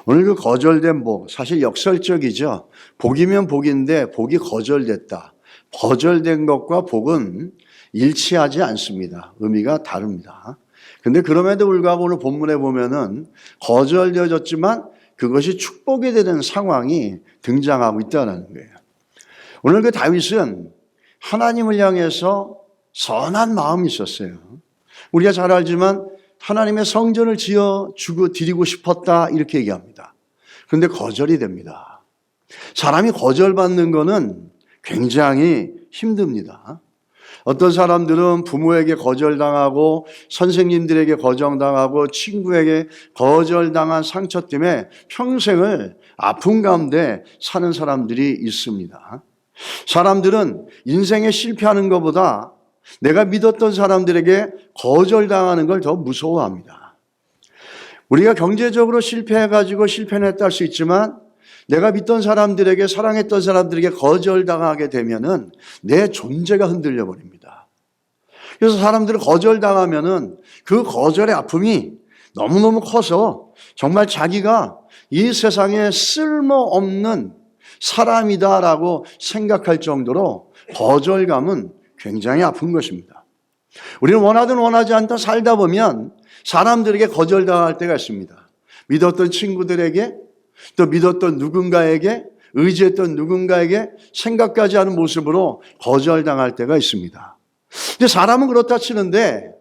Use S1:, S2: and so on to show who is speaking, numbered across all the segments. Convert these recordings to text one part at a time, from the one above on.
S1: 오늘 그 거절된 복, 사실 역설적이죠. 복이면 복인데 복이 거절됐다. 거절된 것과 복은 일치하지 않습니다. 의미가 다릅니다. 근데 그럼에도 불구하고 오늘 본문에 보면은 거절되어졌지만 그것이 축복이 되는 상황이 등장하고 있다는 거예요. 오늘 그 다윗은 하나님을 향해서 선한 마음이 있었어요. 우리가 잘 알지만 하나님의 성전을 지어 주고 드리고 싶었다 이렇게 얘기합니다. 그런데 거절이 됩니다. 사람이 거절받는 거는 굉장히 힘듭니다. 어떤 사람들은 부모에게 거절당하고 선생님들에게 거절당하고 친구에게 거절당한 상처 때문에 평생을 아픔 가운데 사는 사람들이 있습니다. 사람들은 인생에 실패하는 것보다 내가 믿었던 사람들에게 거절당하는 걸 더 무서워합니다. 우리가 경제적으로 실패해가지고 실패했다 할 수 있지만 내가 믿던 사람들에게 사랑했던 사람들에게 거절당하게 되면은 내 존재가 흔들려 버립니다. 그래서 사람들은 거절당하면은 그 거절의 아픔이 너무너무 커서 정말 자기가 이 세상에 쓸모없는 사람이다라고 생각할 정도로 거절감은 굉장히 아픈 것입니다. 우리는 원하든 원하지 않든 살다 보면 사람들에게 거절당할 때가 있습니다. 믿었던 친구들에게 또 믿었던 누군가에게 의지했던 누군가에게 생각하지 않은 모습으로 거절당할 때가 있습니다. 근데 사람은 그렇다 치는데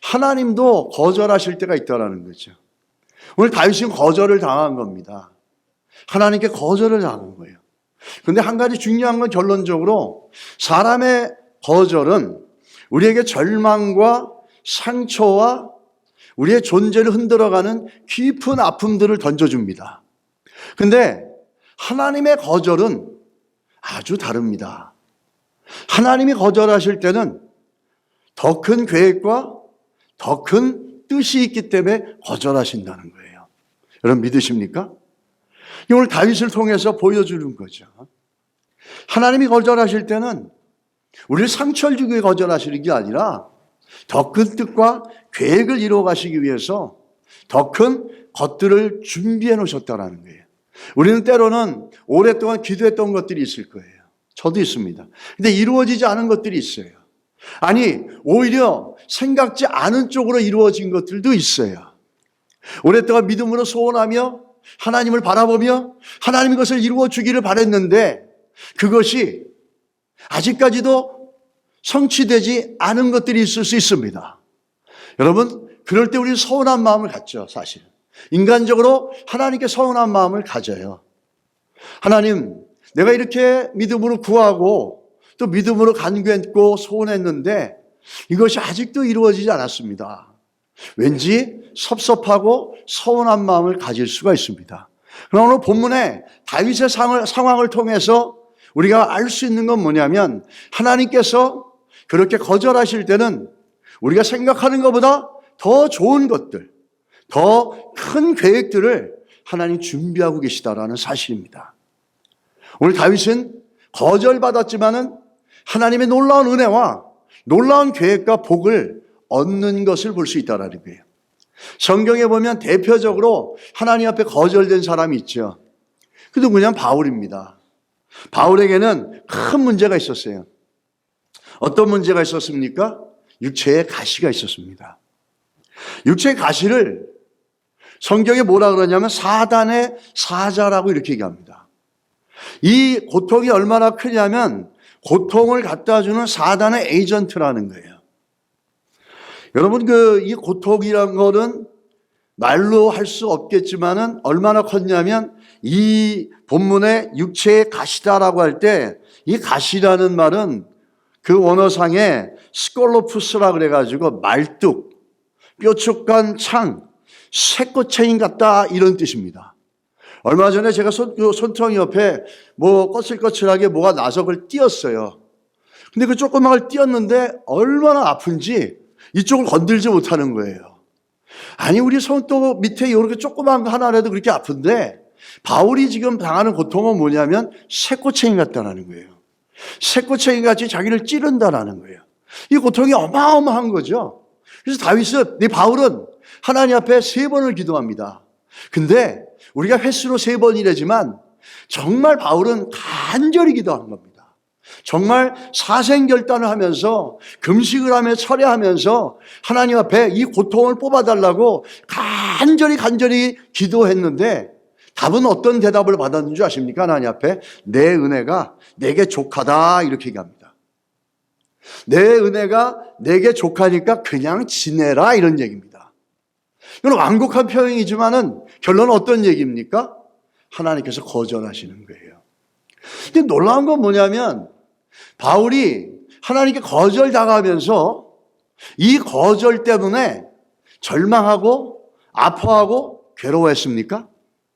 S1: 하나님도 거절하실 때가 있다는 거죠. 오늘 다윗은 거절을 당한 겁니다. 하나님께 거절을 당한 거예요. 그런데 한 가지 중요한 건 결론적으로 사람의 거절은 우리에게 절망과 상처와 우리의 존재를 흔들어가는 깊은 아픔들을 던져줍니다. 그런데 하나님의 거절은 아주 다릅니다. 하나님이 거절하실 때는 더 큰 계획과 더 큰 뜻이 있기 때문에 거절하신다는 거예요. 여러분 믿으십니까? 오늘 다윗을 통해서 보여주는 거죠. 하나님이 거절하실 때는 우리를 상처를 주기 위해 거절하시는 게 아니라 더 큰 뜻과 계획을 이루어 가시기 위해서 더 큰 것들을 준비해 놓으셨다는 거예요. 우리는 때로는 오랫동안 기도했던 것들이 있을 거예요. 저도 있습니다. 근데 이루어지지 않은 것들이 있어요. 아니, 오히려 생각지 않은 쪽으로 이루어진 것들도 있어요. 오랫동안 믿음으로 소원하며 하나님을 바라보며 하나님이 그것을 이루어 주기를 바랬는데 그것이 아직까지도 성취되지 않은 것들이 있을 수 있습니다. 여러분, 그럴 때 우리는 서운한 마음을 갖죠, 사실. 인간적으로 하나님께 서운한 마음을 가져요. 하나님, 내가 이렇게 믿음으로 구하고 또 믿음으로 간구했고 소원했는데 이것이 아직도 이루어지지 않았습니다. 왠지 섭섭하고 서운한 마음을 가질 수가 있습니다. 그러나 오늘 본문에 다윗의 상황을 통해서 우리가 알 수 있는 건 뭐냐면 하나님께서 그렇게 거절하실 때는 우리가 생각하는 것보다 더 좋은 것들, 더 큰 계획들을 하나님 준비하고 계시다라는 사실입니다. 오늘 다윗은 거절받았지만은 하나님의 놀라운 은혜와 놀라운 계획과 복을 얻는 것을 볼 수 있다라는 거예요. 성경에 보면 대표적으로 하나님 앞에 거절된 사람이 있죠. 그 누구냐면 바울입니다. 바울에게는 큰 문제가 있었어요. 어떤 문제가 있었습니까? 육체에 가시가 있었습니다. 육체의 가시를 성경에 뭐라 그러냐면 사단의 사자라고 이렇게 얘기합니다. 이 고통이 얼마나 크냐면 고통을 갖다 주는 사단의 에이전트라는 거예요. 여러분, 이 고통이란 거는 말로 할 수 없겠지만은 얼마나 컸냐면 이 본문에 육체의 가시다라고 할 때 이 가시라는 말은 그 원어상에 스콜로푸스라 그래가지고 말뚝, 뾰족한 창, 쇠꼬챙이 같다 이런 뜻입니다. 얼마 전에 제가 손통이 옆에 거칠거칠하게 뭐가 나서 그걸 띄었어요. 근데 그 조그만 걸 띄었는데 얼마나 아픈지 이쪽을 건들지 못하는 거예요. 아니, 우리 손톱 밑에 이렇게 조그만 거 하나라도 그렇게 아픈데 바울이 지금 당하는 고통은 뭐냐면 쇠꼬챙이 같다는 거예요. 쇠꼬챙이 같이 자기를 찌른다라는 거예요. 이 고통이 어마어마한 거죠. 그래서 바울은 하나님 앞에 3번을 기도합니다. 근데 우리가 횟수로 3번이라지만 정말 바울은 간절히 기도한 겁니다. 정말 사생결단을 하면서 금식을 하며 철회하면서 하나님 앞에 이 고통을 뽑아달라고 간절히 기도했는데 답은 어떤 대답을 받았는 줄 아십니까? 하나님 앞에 내 은혜가 내게 족하다 이렇게 얘기합니다. 내 은혜가 내게 족하니까 그냥 지내라 이런 얘기입니다. 이건 완곡한 표현이지만은 결론은 어떤 얘기입니까? 하나님께서 거절하시는 거예요. 근데 놀라운 건 뭐냐면 바울이 하나님께 거절당하면서 이 거절 때문에 절망하고 아파하고 괴로워했습니까?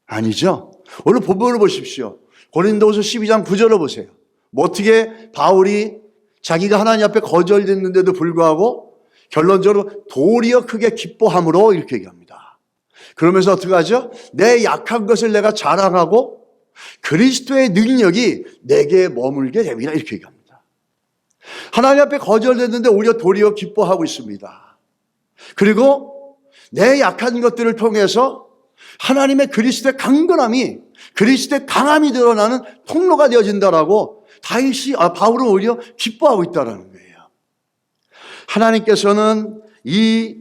S1: 아니죠. 오늘 본문을 보십시오. 고린도후서 12장 9절을 보세요. 뭐 어떻게 바울이 자기가 하나님 앞에 거절됐는데도 불구하고 결론적으로 도리어 크게 기뻐함으로 이렇게 얘기합니다. 그러면서 어떻게 하죠? 내 약한 것을 내가 자랑하고 그리스도의 능력이 내게 머물게 됩니다. 이렇게 얘기합니다. 하나님 앞에 거절됐는데 오히려 도리어 기뻐하고 있습니다. 그리고 내 약한 것들을 통해서 하나님의 그리스도의 강건함이 그리스도의 강함이 드러나는 통로가 되어진다라고 바울은 오히려 기뻐하고 있다라는 거예요. 하나님께서는 이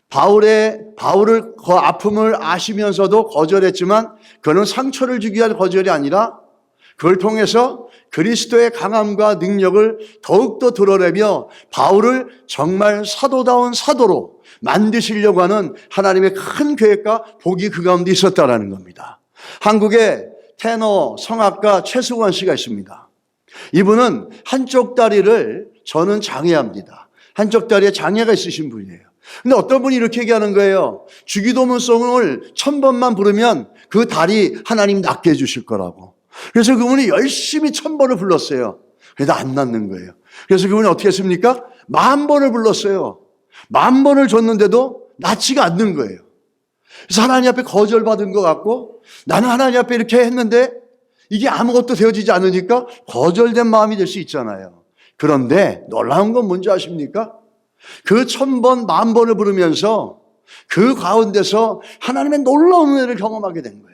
S1: 바울을 그 아픔을 아시면서도 거절했지만 그는 상처를 주기 위한 거절이 아니라 그걸 통해서 그리스도의 강함과 능력을 더욱더 드러내며 바울을 정말 사도다운 사도로 만드시려고 하는 하나님의 큰 계획과 복이 그 가운데 있었다라는 겁니다. 한국에 테너 성악가 최승원 씨가 있습니다. 이분은 한쪽 다리를 저는 장애합니다. 한쪽 다리에 장애가 있으신 분이에요. 근데 어떤 분이 이렇게 얘기하는 거예요. 주기도문송을 1000번만 부르면 그 다리 하나님 낫게 해주실 거라고. 그래서 그분이 열심히 1000번을 불렀어요. 그래도 안 낫는 거예요. 그래서 그분이 어떻게 했습니까? 10,000번을 불렀어요. 10,000번을 줬는데도 낫지가 않는 거예요. 그래서 하나님 앞에 거절받은 것 같고 나는 하나님 앞에 이렇게 했는데 이게 아무것도 되어지지 않으니까 거절된 마음이 될 수 있잖아요. 그런데 놀라운 건 뭔지 아십니까? 그 1000번, 10,000번을 부르면서 그 가운데서 하나님의 놀라운 은혜를 경험하게 된 거예요.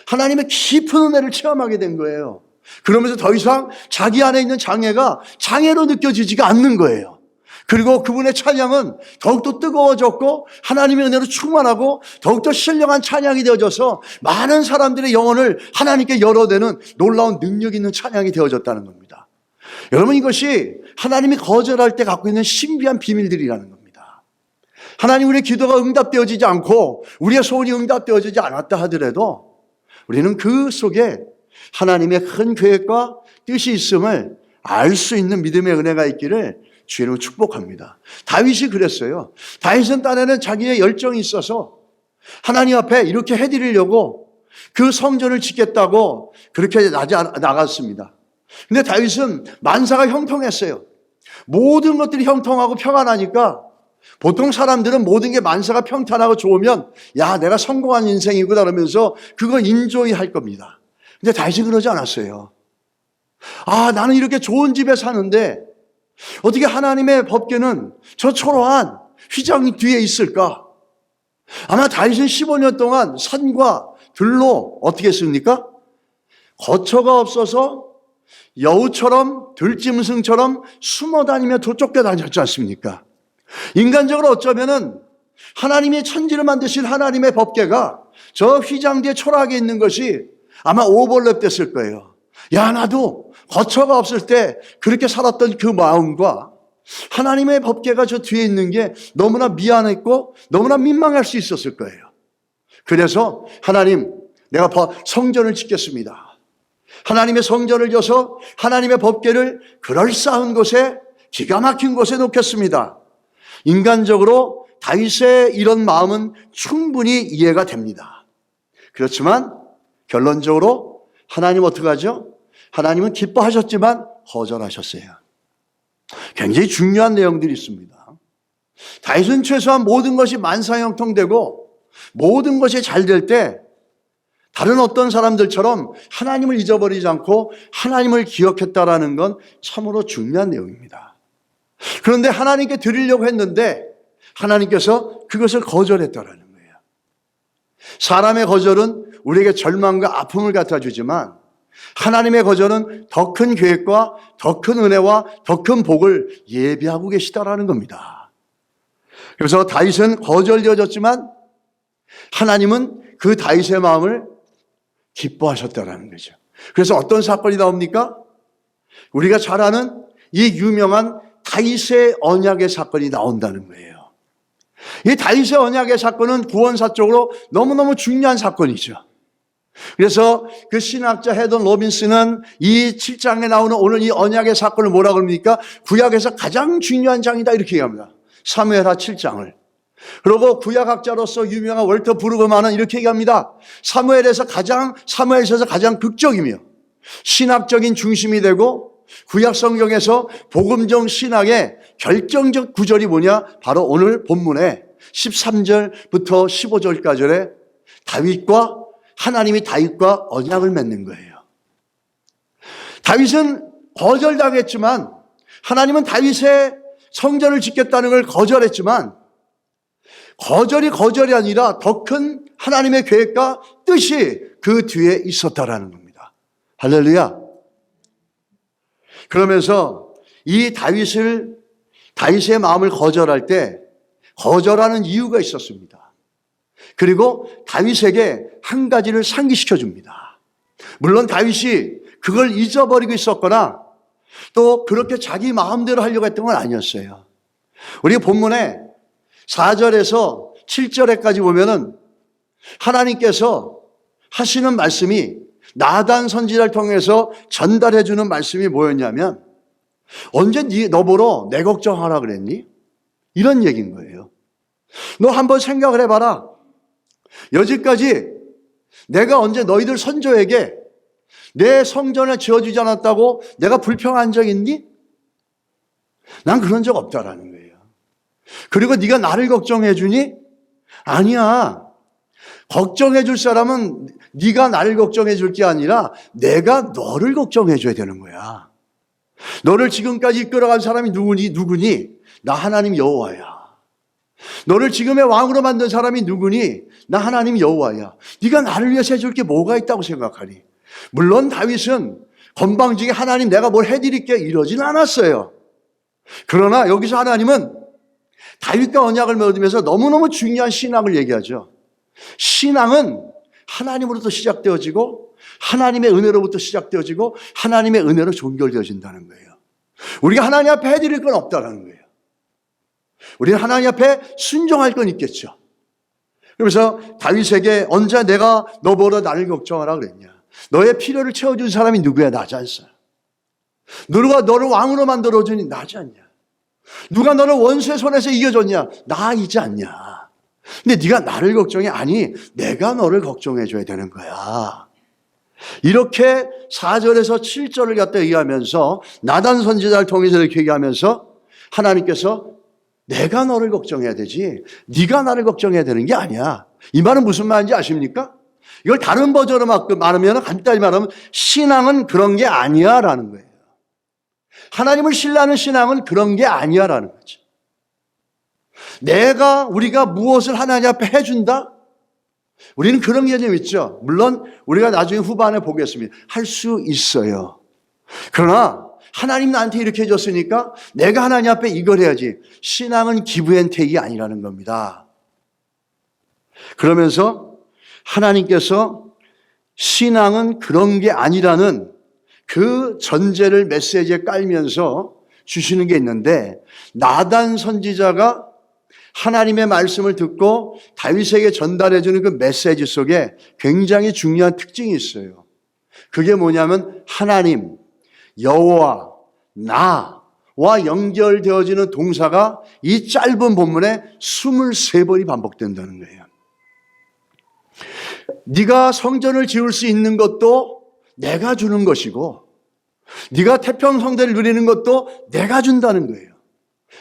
S1: 하나님의 깊은 은혜를 체험하게 된 거예요. 그러면서 더 이상 자기 안에 있는 장애가 장애로 느껴지지가 않는 거예요. 그리고 그분의 찬양은 더욱더 뜨거워졌고 하나님의 은혜로 충만하고 더욱더 신령한 찬양이 되어져서 많은 사람들의 영혼을 하나님께 열어대는 놀라운 능력 있는 찬양이 되어졌다는 겁니다. 여러분, 이것이 하나님이 거절할 때 갖고 있는 신비한 비밀들이라는 겁니다. 하나님, 우리의 기도가 응답되어지지 않고 우리의 소원이 응답되어지지 않았다 하더라도 우리는 그 속에 하나님의 큰 계획과 뜻이 있음을 알 수 있는 믿음의 은혜가 있기를 주님을 축복합니다. 다윗이 그랬어요. 다윗은 딴에는 자기의 열정이 있어서 하나님 앞에 이렇게 해드리려고 그 성전을 짓겠다고 그렇게 나갔습니다. 근데 다윗은 만사가 형통했어요. 모든 것들이 형통하고 평안하니까 보통 사람들은 모든 게 만사가 평탄하고 좋으면 야, 내가 성공한 인생이구나 그러면서 그거 인조이 할 겁니다. 근데 다윗은 그러지 않았어요. 아, 나는 이렇게 좋은 집에 사는데 어떻게 하나님의 법궤는 저 초라한 휘장 뒤에 있을까? 아마 다윗은 15년 동안 산과 들로 어떻게 했습니까? 거처가 없어서 여우처럼 들짐승처럼 숨어 다니며 쫓겨 다녔지 않습니까? 인간적으로 어쩌면은 하나님이 천지를 만드신 하나님의 법궤가 저 휘장 뒤에 초라하게 있는 것이 아마 오버랩 됐을 거예요. 야, 나도 거처가 없을 때 그렇게 살았던 그 마음과 하나님의 법궤가 저 뒤에 있는 게 너무나 미안했고 너무나 민망할 수 있었을 거예요. 그래서 하나님, 내가 성전을 짓겠습니다. 하나님의 성전을 져서 하나님의 법궤를 그럴싸한 곳에, 기가 막힌 곳에 놓겠습니다. 인간적으로 다윗의 이런 마음은 충분히 이해가 됩니다. 그렇지만 결론적으로 하나님 어떻게 하죠? 하나님은 기뻐하셨지만 거절하셨어요. 굉장히 중요한 내용들이 있습니다. 다윗은 최소한 모든 것이 만사형통되고 모든 것이 잘 될 때 다른 어떤 사람들처럼 하나님을 잊어버리지 않고 하나님을 기억했다라는 건 참으로 중요한 내용입니다. 그런데 하나님께 드리려고 했는데 하나님께서 그것을 거절했다라는 거예요. 사람의 거절은 우리에게 절망과 아픔을 갖다 주지만 하나님의 거절은 더 큰 계획과 더 큰 은혜와 더 큰 복을 예비하고 계시다라는 겁니다. 그래서 다윗은 거절되어졌지만 하나님은 그 다윗의 마음을 기뻐하셨다라는 거죠. 그래서 어떤 사건이 나옵니까? 우리가 잘 아는 이 유명한 다윗의 언약의 사건이 나온다는 거예요. 이 다윗의 언약의 사건은 구원사적으로 너무너무 중요한 사건이죠. 그래서 그 신학자 헤던 로빈스는 이 7장에 나오는 오늘 이 언약의 사건을 뭐라고 합니까? 구약에서 가장 중요한 장이다 이렇게 얘기합니다. 사무엘하 7장을. 그리고 구약학자로서 유명한 월터 브루그만은 이렇게 얘기합니다. 사무엘에서 가장 극적이며 신학적인 중심이 되고 구약 성경에서 복음적 신학의 결정적 구절이 뭐냐? 바로 오늘 본문의 13절부터 15절까지의 하나님이 다윗과 언약을 맺는 거예요. 다윗은 거절당했지만 하나님은 다윗의 성전을 짓겠다는 걸 거절했지만 거절이 아니라 더 큰 하나님의 계획과 뜻이 그 뒤에 있었다라는 겁니다. 할렐루야. 그러면서 이 다윗의 마음을 거절할 때 거절하는 이유가 있었습니다. 그리고 다윗에게 한 가지를 상기시켜 줍니다. 물론 다윗이 그걸 잊어버리고 있었거나 또 그렇게 자기 마음대로 하려고 했던 건 아니었어요. 우리 본문에 4절에서 7절에까지 보면은 하나님께서 하시는 말씀이 나단 선지자를 통해서 전달해 주는 말씀이 뭐였냐면 언제 너 보러 내 걱정하라 그랬니? 이런 얘기인 거예요. 너 한번 생각을 해봐라. 여지까지 내가 언제 너희들 선조에게 내 성전을 지어주지 않았다고 내가 불평한 적 있니? 난 그런 적 없다라는 거예요. 그리고 네가 나를 걱정해 주니? 아니야. 걱정해 줄 사람은 네가 나를 걱정해 줄 게 아니라 내가 너를 걱정해 줘야 되는 거야. 너를 지금까지 이끌어간 사람이 누구니? 나 하나님 여호와야. 너를 지금의 왕으로 만든 사람이 누구니? 나 하나님 여호와야. 네가 나를 위해서 해줄 게 뭐가 있다고 생각하니? 물론 다윗은 건방지게 하나님 내가 뭘 해드릴게 이러진 않았어요. 그러나 여기서 하나님은 다윗과 언약을 맺으면서 너무너무 중요한 신앙을 얘기하죠. 신앙은 하나님으로부터 시작되어지고 하나님의 은혜로부터 시작되어지고 하나님의 은혜로 종결되어진다는 거예요. 우리가 하나님 앞에 해드릴 건 없다는 거예요. 우리는 하나님 앞에 순종할 건 있겠죠. 그래서 다윗에게 언제 내가 너 보러 나를 걱정하라 그랬냐? 너의 필요를 채워준 사람이 누구야? 나지 않소. 누가 너를 왕으로 만들어주니 나지 않냐? 누가 너를 원수의 손에서 이겨줬냐? 나이지 않냐? 근데 네가 나를 걱정해? 아니, 내가 너를 걱정해 줘야 되는 거야. 이렇게 4절에서 7절을 갖다 얘기하면서 나단 선지자를 통해서 이렇게 얘기하면서 하나님께서 내가 너를 걱정해야 되지 네가 나를 걱정해야 되는 게 아니야. 이 말은 무슨 말인지 아십니까? 이걸 다른 버전으로 말하면 간단히 말하면 신앙은 그런 게 아니야 라는 거예요. 하나님을 신뢰하는 신앙은 그런 게 아니야 라는 거죠. 우리가 무엇을 하나님 앞에 해준다? 우리는 그런 개념이 있죠. 물론 우리가 나중에 후반에 보겠습니다. 할 수 있어요. 그러나 하나님 나한테 이렇게 해줬으니까 내가 하나님 앞에 이걸 해야지. 신앙은 기브 앤 테이크가 아니라는 겁니다. 그러면서 하나님께서 신앙은 그런 게 아니라는 그 전제를 메시지에 깔면서 주시는 게 있는데 나단 선지자가 하나님의 말씀을 듣고 다윗에게 전달해 주는 그 메시지 속에 굉장히 중요한 특징이 있어요. 그게 뭐냐면 하나님, 여호와, 나와 연결되어지는 동사가 이 짧은 본문에 23번이 반복된다는 거예요. 네가 성전을 지을 수 있는 것도 내가 주는 것이고 네가 태평성대를 누리는 것도 내가 준다는 거예요.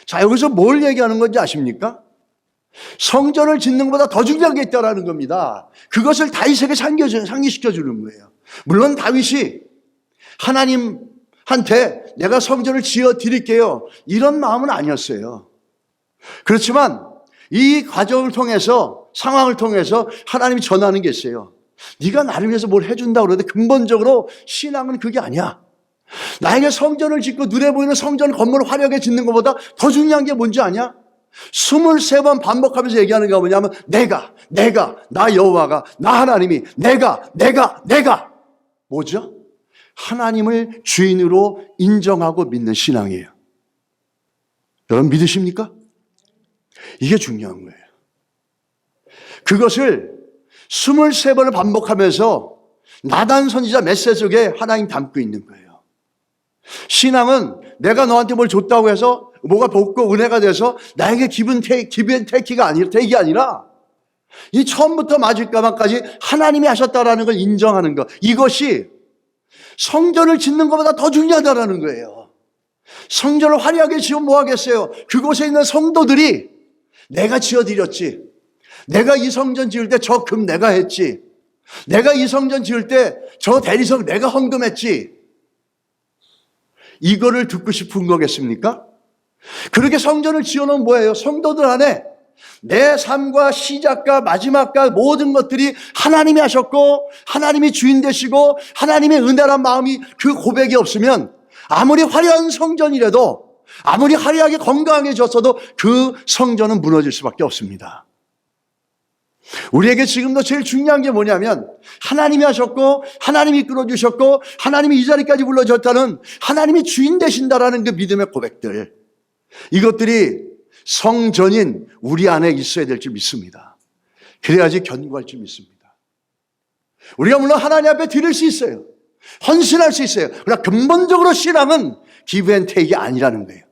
S1: 자, 여기서 뭘 얘기하는 건지 아십니까? 성전을 짓는 것보다 더 중요한 게 있다는 겁니다. 그것을 다윗에게 상기시켜 주는 거예요. 물론 다윗이 하나님한테 내가 성전을 지어 드릴게요 이런 마음은 아니었어요. 그렇지만 이 과정을 통해서, 상황을 통해서 하나님이 전하는 게 있어요. 네가 나를 위해서 뭘 해준다고 그러는데 근본적으로 신앙은 그게 아니야. 나에게 성전을 짓고 눈에 보이는 성전 건물을 화려하게 짓는 것보다 더 중요한 게 뭔지 아냐? 23번 반복하면서 얘기하는 게 뭐냐면 내가, 나 여호와가, 나 하나님이, 내가. 뭐죠? 하나님을 주인으로 인정하고 믿는 신앙이에요. 여러분 믿으십니까? 이게 중요한 거예요. 그것을 23번을 반복하면서 나단 선지자 메시지 속에 하나님 담고 있는 거예요. 신앙은 내가 너한테 뭘 줬다고 해서 뭐가 복고 은혜가 돼서 나에게 기분 테이크가 아니라 이 처음부터 마지막까지 하나님이 하셨다라는 걸 인정하는 것. 이것이 성전을 짓는 것보다 더 중요하다라는 거예요. 성전을 화려하게 지으면 뭐 하겠어요? 그곳에 있는 성도들이 내가 지어드렸지. 내가 이 성전 지을 때 저 금 내가 했지. 내가 이 성전 지을 때 저 대리석 내가 헌금했지. 이거를 듣고 싶은 거겠습니까? 그렇게 성전을 지어놓으면 뭐예요? 성도들 안에 내 삶과 시작과 마지막과 모든 것들이 하나님이 하셨고 하나님이 주인 되시고 하나님의 은혜란 마음이 그 고백이 없으면 아무리 화려한 성전이라도 아무리 화려하게 건강해졌어도 그 성전은 무너질 수밖에 없습니다. 우리에게 지금도 제일 중요한 게 뭐냐면 하나님이 하셨고 하나님이 이끌어주셨고 하나님이 이 자리까지 불러줬다는 하나님이 주인 되신다라는 그 믿음의 고백들, 이것들이 성전인 우리 안에 있어야 될 줄 믿습니다. 그래야지 견고할 줄 믿습니다. 우리가 물론 하나님 앞에 드릴 수 있어요. 헌신할 수 있어요. 그러나 근본적으로 신앙은 기브 앤 테이크가 아니라는 거예요.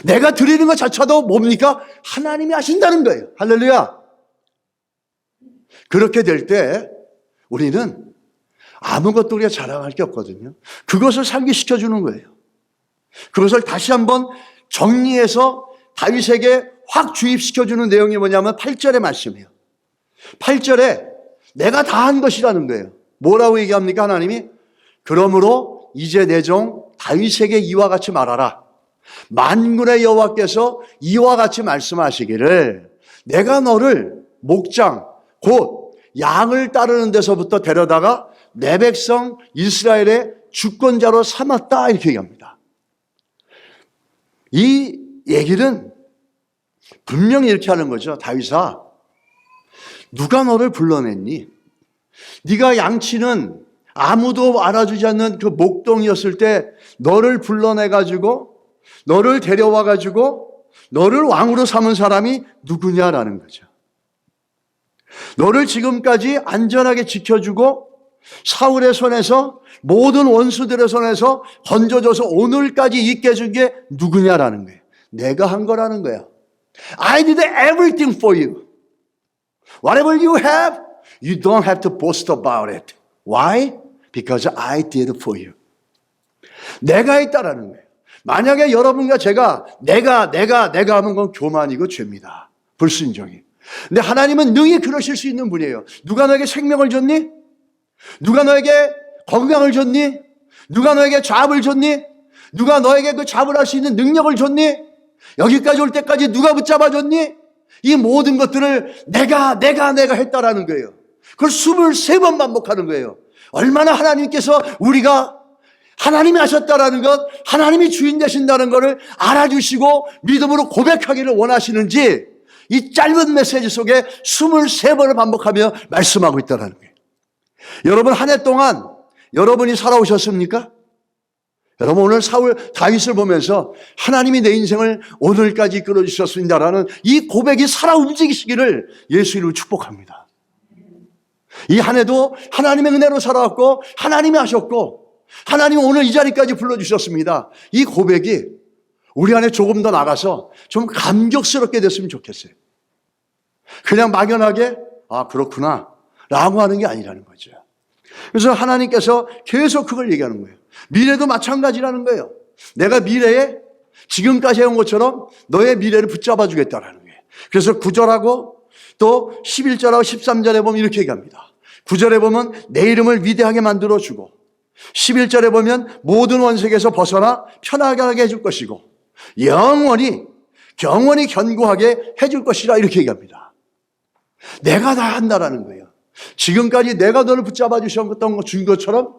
S1: 내가 드리는 것 자체도 뭡니까? 하나님이 하신다는 거예요. 할렐루야. 그렇게 될 때 우리는 아무것도 우리가 자랑할 게 없거든요. 그것을 상기시켜주는 거예요. 그것을 다시 한번 정리해서 다윗에게 확 주입시켜주는 내용이 뭐냐면 8절의 말씀이에요. 8절에 내가 다 한 것이라는 거예요. 뭐라고 얘기합니까? 하나님이 그러므로 이제 내 종 다윗에게 이와 같이 말하라. 만군의 여호와께서 이와 같이 말씀하시기를 내가 너를 목장 곧 양을 따르는 데서부터 데려다가 내 백성 이스라엘의 주권자로 삼았다, 이렇게 얘기합니다. 이 얘기는 분명히 이렇게 하는 거죠. 다윗아, 누가 너를 불러냈니? 네가 양치는 아무도 알아주지 않는 그 목동이었을 때 너를 불러내가지고 너를 데려와가지고 너를 왕으로 삼은 사람이 누구냐라는 거죠. 너를 지금까지 안전하게 지켜주고 사울의 손에서 모든 원수들의 손에서 건져줘서 오늘까지 있게 해준 게 누구냐라는 거예요. 내가 한 거라는 거야. I did everything for you. Whatever you have, you don't have to boast about it. Why? Because I did for you. 내가 했다라는 거예요. 만약에 여러분과 제가 내가 하면 그건 교만이고 죄입니다. 불순종이. 근데 하나님은 능히 그러실 수 있는 분이에요. 누가 너에게 생명을 줬니? 누가 너에게 건강을 줬니? 누가 너에게 잡을 줬니? 누가 너에게 그 잡을 할 수 있는 능력을 줬니? 여기까지 올 때까지 누가 붙잡아 줬니? 이 모든 것들을 내가 했다라는 거예요. 그걸 23번 반복하는 거예요. 얼마나 하나님께서 우리가 하나님이 하셨다라는 것, 하나님이 주인 되신다는 것을 알아주시고 믿음으로 고백하기를 원하시는지 이 짧은 메시지 속에 23번을 반복하며 말씀하고 있다는 거예요. 여러분, 한 해 동안 여러분이 살아오셨습니까? 여러분, 오늘 다윗을 보면서 하나님이 내 인생을 오늘까지 이끌어주셨습니다라는 이 고백이 살아 움직이시기를 예수 이름으로 축복합니다. 이 한 해도 하나님의 은혜로 살아왔고 하나님이 하셨고 하나님은 오늘 이 자리까지 불러주셨습니다. 이 고백이 우리 안에 조금 더 나가서 좀 감격스럽게 됐으면 좋겠어요. 그냥 막연하게 그렇구나 라고 하는 게 아니라는 거죠. 그래서 하나님께서 계속 그걸 얘기하는 거예요. 미래도 마찬가지라는 거예요. 내가 미래에 지금까지 해온 것처럼 너의 미래를 붙잡아 주겠다라는 거예요. 그래서 9절하고 또 11절하고 13절에 보면 이렇게 얘기합니다. 9절에 보면 내 이름을 위대하게 만들어주고 11절에 보면 모든 원색에서 벗어나 편하게 해줄 것이고 영원히 영원히 견고하게 해줄 것이라 이렇게 얘기합니다. 내가 다 한다라는 거예요. 지금까지 내가 너를 붙잡아 주셨던 것 준 것처럼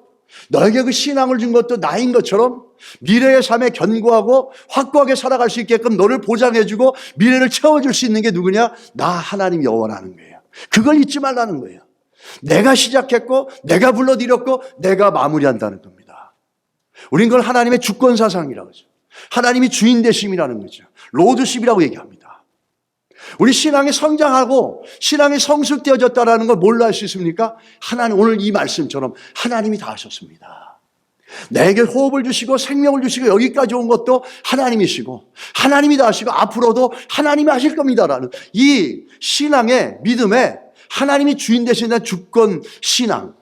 S1: 너에게 그 신앙을 준 것도 나인 것처럼 미래의 삶에 견고하고 확고하게 살아갈 수 있게끔 너를 보장해주고 미래를 채워줄 수 있는 게 누구냐? 나 하나님 여호와라는 거예요. 그걸 잊지 말라는 거예요. 내가 시작했고 내가 불러들였고 내가 마무리한다는 겁니다. 우린 그걸 하나님의 주권사상이라고 하죠. 하나님이 주인 되심이라는 거죠. 로드십이라고 얘기합니다. 우리 신앙이 성장하고 신앙이 성숙되어졌다는 걸 뭘로 알 수 있습니까? 하나님, 오늘 이 말씀처럼 하나님이 다 하셨습니다. 내게 호흡을 주시고 생명을 주시고 여기까지 온 것도 하나님이시고 하나님이 다 하시고 앞으로도 하나님이 하실 겁니다라는 이 신앙의 믿음에 하나님이 주인 되시는 주권 신앙,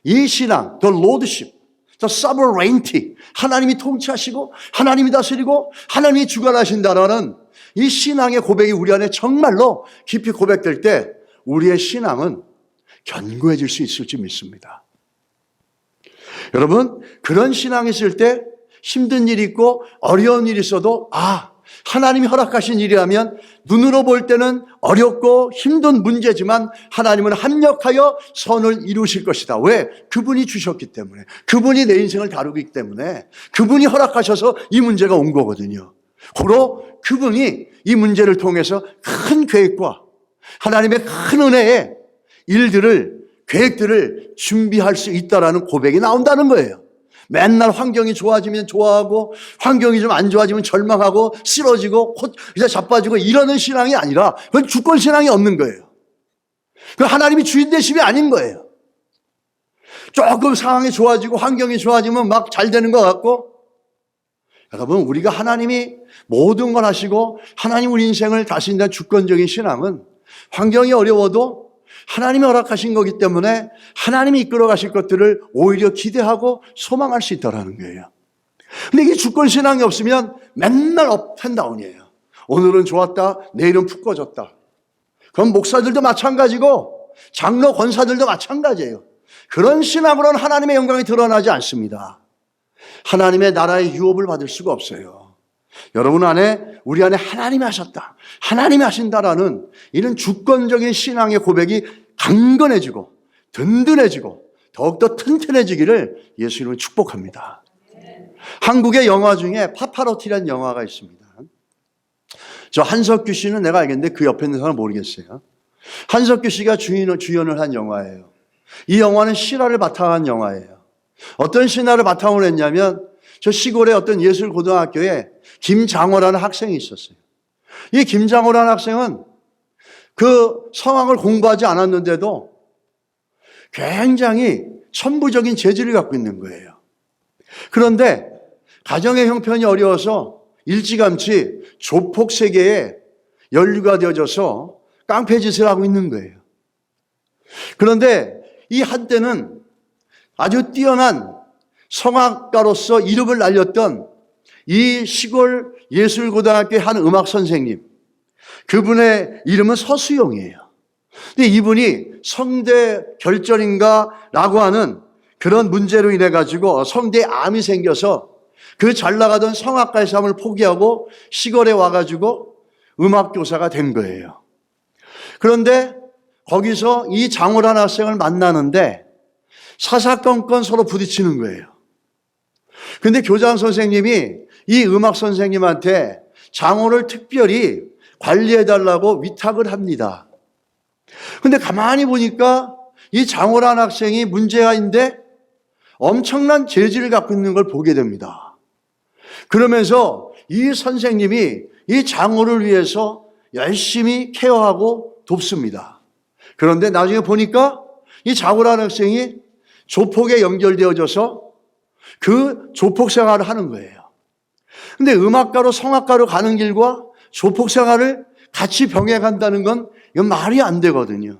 S1: 이 신앙, the lordship, the sovereignty, 하나님이 통치하시고 하나님이 다스리고 하나님이 주관하신다라는 이 신앙의 고백이 우리 안에 정말로 깊이 고백될 때 우리의 신앙은 견고해질 수 있을지 믿습니다. 여러분, 그런 신앙이 있을 때 힘든 일이 있고 어려운 일이 있어도 하나님이 허락하신 일이라면 눈으로 볼 때는 어렵고 힘든 문제지만 하나님은 합력하여 선을 이루실 것이다. 왜? 그분이 주셨기 때문에, 그분이 내 인생을 다루기 때문에, 그분이 허락하셔서 이 문제가 온 거거든요. 고로 그분이 이 문제를 통해서 큰 계획과 하나님의 큰 은혜의 일들을, 계획들을 준비할 수 있다라는 고백이 나온다는 거예요. 맨날 환경이 좋아지면 좋아하고 환경이 좀 안 좋아지면 절망하고 쓰러지고 이제 자빠지고 이러는 신앙이 아니라 그건 주권 신앙이 없는 거예요. 그건 하나님이 주인 되심이 아닌 거예요. 조금 상황이 좋아지고 환경이 좋아지면 막 잘 되는 것 같고, 여러분, 우리가 하나님이 모든 걸 하시고 하나님 우리 인생을 다스린다는 주권적인 신앙은 환경이 어려워도 하나님이 허락하신 거기 때문에 하나님이 이끌어 가실 것들을 오히려 기대하고 소망할 수 있다는 거예요. 근데 이게 주권신앙이 없으면 맨날 업앤다운이에요. 오늘은 좋았다, 내일은 푹 꺼졌다. 그럼 목사들도 마찬가지고 장로 권사들도 마찬가지예요. 그런 신앙으로는 하나님의 영광이 드러나지 않습니다. 하나님의 나라의 유업을 받을 수가 없어요. 여러분 안에, 우리 안에 하나님이 하셨다, 하나님이 하신다라는 이런 주권적인 신앙의 고백이 강건해지고 든든해지고 더욱더 튼튼해지기를 예수 이름으로 축복합니다. 한국의 영화 중에 파파로티라는 영화가 있습니다. 저 한석규 씨는 내가 알겠는데 그 옆에 있는 사람은 모르겠어요. 한석규 씨가 주연을 한 영화예요. 이 영화는 실화를 바탕으로 한 영화예요. 어떤 신화를 바탕으로 했냐면 저 시골의 어떤 예술고등학교에 김장호라는 학생이 있었어요. 이 김장호라는 학생은 그 성악을 공부하지 않았는데도 굉장히 천부적인 재질을 갖고 있는 거예요. 그런데 가정의 형편이 어려워서 일찌감치 조폭 세계에 연루가 되어져서 깡패짓을 하고 있는 거예요. 그런데 이 한때는 아주 뛰어난 성악가로서 이름을 날렸던 이 시골 예술고등학교의 한 음악 선생님, 그분의 이름은 서수용이에요. 근데 이분이 성대 결절인가라고 하는 그런 문제로 인해 가지고 성대에 암이 생겨서 그 잘 나가던 성악가의 삶을 포기하고 시골에 와가지고 음악 교사가 된 거예요. 그런데 거기서 이 장호라는 학생을 만나는데 사사건건 서로 부딪히는 거예요. 근데 교장 선생님이 이 음악 선생님한테 장호를 특별히 관리해달라고 위탁을 합니다. 근데 가만히 보니까 이 장호라는 학생이 문제가 있는데 엄청난 재질을 갖고 있는 걸 보게 됩니다. 그러면서 이 선생님이 이 장호를 위해서 열심히 케어하고 돕습니다. 그런데 나중에 보니까 이 장호라는 학생이 조폭에 연결되어져서 그 조폭 생활을 하는 거예요. 근데 음악가로 성악가로 가는 길과 조폭 생활을 같이 병행한다는 건 이건 말이 안 되거든요.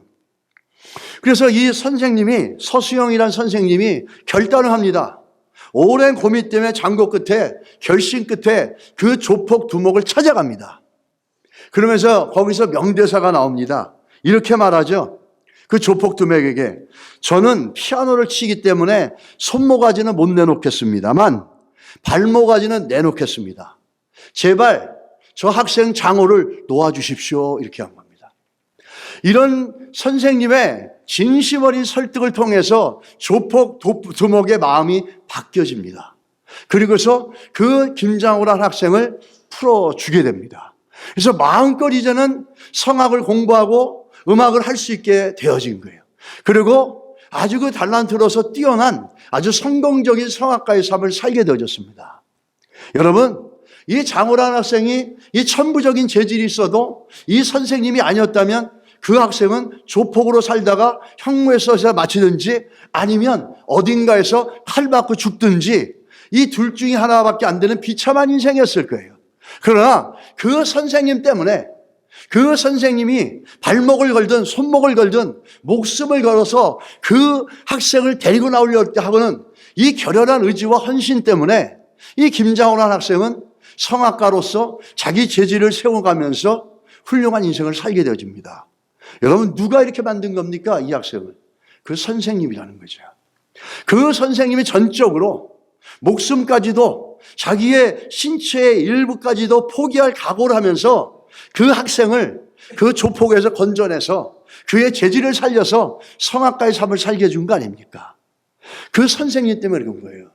S1: 그래서 이 선생님이, 서수영이라는 선생님이 결단을 합니다. 오랜 고민 때문에 장고 끝에, 결심 끝에 그 조폭 두목을 찾아갑니다. 그러면서 거기서 명대사가 나옵니다. 이렇게 말하죠. 그 조폭 두목에게, 저는 피아노를 치기 때문에 손모가지는 못 내놓겠습니다만 발모가지는 내놓겠습니다. 제발 저 학생 장호를 놓아주십시오. 이렇게 한 겁니다. 이런 선생님의 진심 어린 설득을 통해서 조폭 두목의 마음이 바뀌어집니다. 그리고서 그 김장호라는 학생을 풀어주게 됩니다. 그래서 마음껏 이제는 성악을 공부하고 음악을 할 수 있게 되어진 거예요. 그리고 아주 그 달란트로서 뛰어난 아주 성공적인 성악가의 삶을 살게 되어졌습니다. 여러분, 이 장호라는 학생이 이 천부적인 재질이 있어도 이 선생님이 아니었다면 그 학생은 조폭으로 살다가 형무소에서 마치든지 아니면 어딘가에서 칼 맞고 죽든지 이 둘 중에 하나밖에 안 되는 비참한 인생이었을 거예요. 그러나 그 선생님 때문에 그 선생님이 발목을 걸든 손목을 걸든 목숨을 걸어서 그 학생을 데리고 나오려고 하고는 이 결연한 의지와 헌신 때문에 이 김장호라는 학생은 성악가로서 자기 재질을 세워가면서 훌륭한 인생을 살게 되어집니다. 여러분, 누가 이렇게 만든 겁니까? 이 학생을. 그 선생님이라는 거죠. 그 선생님이 전적으로 목숨까지도 자기의 신체의 일부까지도 포기할 각오를 하면서 그 학생을 그 조폭에서 건져내서 그의 재질을 살려서 성악가의 삶을 살게 해준 거 아닙니까? 그 선생님 때문에 그런 거예요.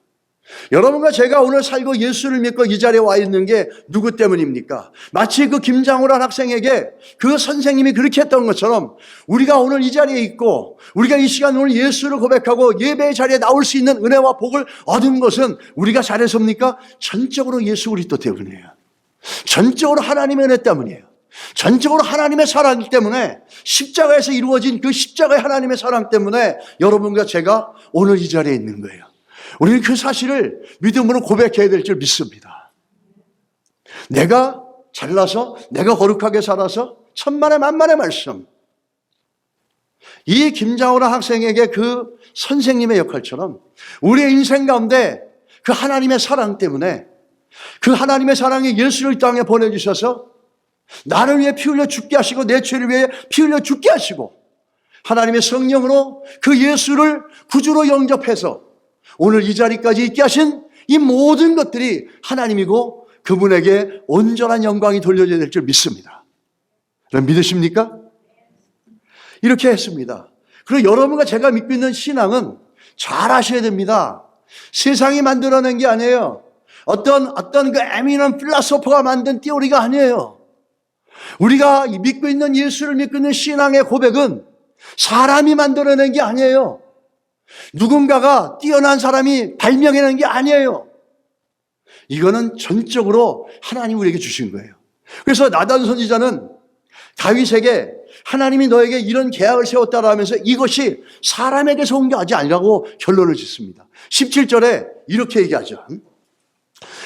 S1: 여러분과 제가 오늘 살고 예수를 믿고 이 자리에 와 있는 게 누구 때문입니까? 마치 그 김장호라는 학생에게 그 선생님이 그렇게 했던 것처럼 우리가 오늘 이 자리에 있고 우리가 이 시간 오늘 예수를 고백하고 예배의 자리에 나올 수 있는 은혜와 복을 얻은 것은 우리가 잘해서입니까? 전적으로 예수 그리스도 때문이에요. 전적으로 하나님의 은혜 때문이에요. 전적으로 하나님의 사랑 때문에 십자가에서 이루어진 그 십자가의 하나님의 사랑 때문에 여러분과 제가 오늘 이 자리에 있는 거예요. 우리는 그 사실을 믿음으로 고백해야 될 줄 믿습니다. 내가 잘나서 내가 거룩하게 살아서 천만의 만만의 말씀. 이 김장호라 학생에게 그 선생님의 역할처럼 우리의 인생 가운데 그 하나님의 사랑 때문에 그 하나님의 사랑이 예수를 이 땅에 보내주셔서 나를 위해 피 흘려 죽게 하시고 내 죄를 위해 피 흘려 죽게 하시고 하나님의 성령으로 그 예수를 구주로 영접해서 오늘 이 자리까지 있게 하신 이 모든 것들이 하나님이고 그분에게 온전한 영광이 돌려져야 될 줄 믿습니다. 여러분 믿으십니까? 이렇게 했습니다. 그리고 여러분과 제가 믿고 있는 신앙은 잘 아셔야 됩니다. 세상이 만들어낸 게 아니에요. 어떤 그 에미넌 필라소퍼가 만든 띠오리가 아니에요. 우리가 믿고 있는 예수를 믿고 있는 신앙의 고백은 사람이 만들어낸 게 아니에요. 누군가가 뛰어난 사람이 발명해낸 게 아니에요. 이거는 전적으로 하나님 우리에게 주신 거예요. 그래서 나단 선지자는 다윗에게 하나님이 너에게 이런 계약을 세웠다라면서 이것이 사람에게서 온 게 아니라고 결론을 짓습니다. 17절에 이렇게 얘기하죠.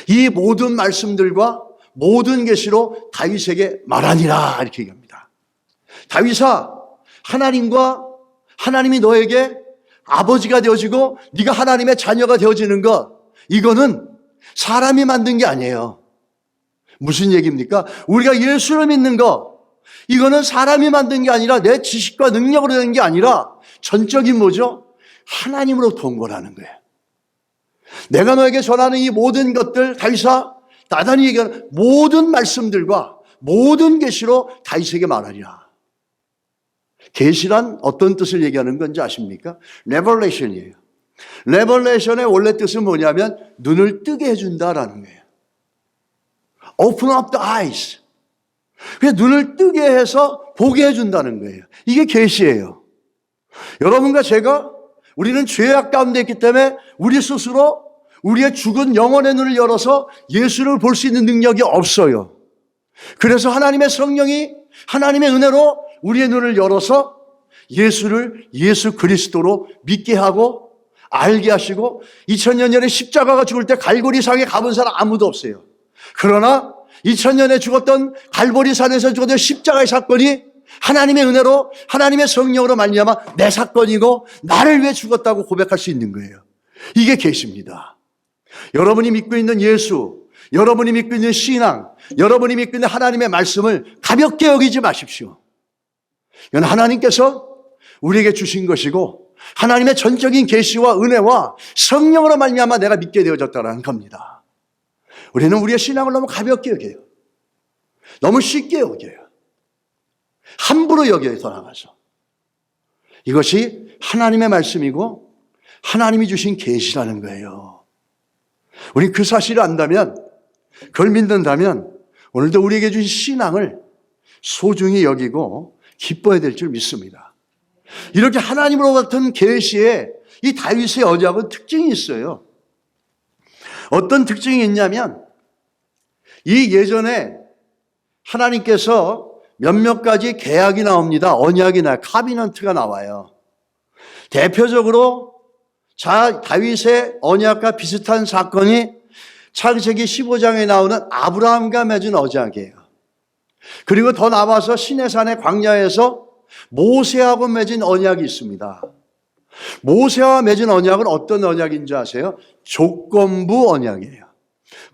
S1: 이 모든 말씀들과 모든 계시로 다윗에게 말하니라 이렇게 얘기합니다. 다윗아, 하나님이 너에게 아버지가 되어지고 네가 하나님의 자녀가 되어지는 것, 이거는 사람이 만든 게 아니에요. 무슨 얘기입니까? 우리가 예수를 믿는 것, 이거는 사람이 만든 게 아니라 내 지식과 능력으로 된 게 아니라 전적인 뭐죠? 하나님으로부터 온 거라는 거예요. 내가 너에게 전하는 이 모든 것들, 다윗아, 나단이 얘기하는 모든 말씀들과 모든 계시로 다윗에게 말하리라. 계시란 어떤 뜻을 얘기하는 건지 아십니까? 레벌레이션이에요. 레벌레이션의 원래 뜻은 뭐냐면 눈을 뜨게 해준다라는 거예요. Open up the eyes. 그래서 눈을 뜨게 해서 보게 해준다는 거예요. 이게 계시예요. 여러분과 제가 우리는 죄악 가운데 있기 때문에 우리 스스로 우리의 죽은 영혼의 눈을 열어서 예수를 볼 수 있는 능력이 없어요. 그래서 하나님의 성령이 하나님의 은혜로 우리의 눈을 열어서 예수를 예수 그리스도로 믿게 하고 알게 하시고 2000년 전에 십자가가 죽을 때 갈보리상에 가본 사람 아무도 없어요. 그러나 2000년에 죽었던 갈보리산에서 죽었던 십자가의 사건이 하나님의 은혜로 하나님의 성령으로 말미암아 내 사건이고 나를 위해 죽었다고 고백할 수 있는 거예요. 이게 계시입니다. 여러분이 믿고 있는 예수, 여러분이 믿고 있는 신앙, 여러분이 믿고 있는 하나님의 말씀을 가볍게 여기지 마십시오. 이건 하나님께서 우리에게 주신 것이고 하나님의 전적인 계시와 은혜와 성령으로 말미암아 내가 믿게 되어졌다는 겁니다. 우리는 우리의 신앙을 너무 가볍게 여겨요. 너무 쉽게 여겨요. 함부로 여겨요, 더 나가서. 이것이 하나님의 말씀이고 하나님이 주신 계시라는 거예요. 우리 그 사실을 안다면, 그걸 믿는다면 오늘도 우리에게 주신 신앙을 소중히 여기고 기뻐해야 될 줄 믿습니다. 이렇게 하나님으로부터 계시에 이 다윗의 언약은 특징이 있어요. 어떤 특징이 있냐면, 이 예전에 하나님께서 몇몇 가지 계약이 나옵니다. 언약이 나와요. 카비넌트가 나와요. 대표적으로 다윗의 언약과 비슷한 사건이 창세기 15장에 나오는 아브라함과 맺은 언약이에요. 그리고 더 나와서 시내산의 광야에서 모세하고 맺은 언약이 있습니다. 모세와 맺은 언약은 어떤 언약인지 아세요? 조건부 언약이에요.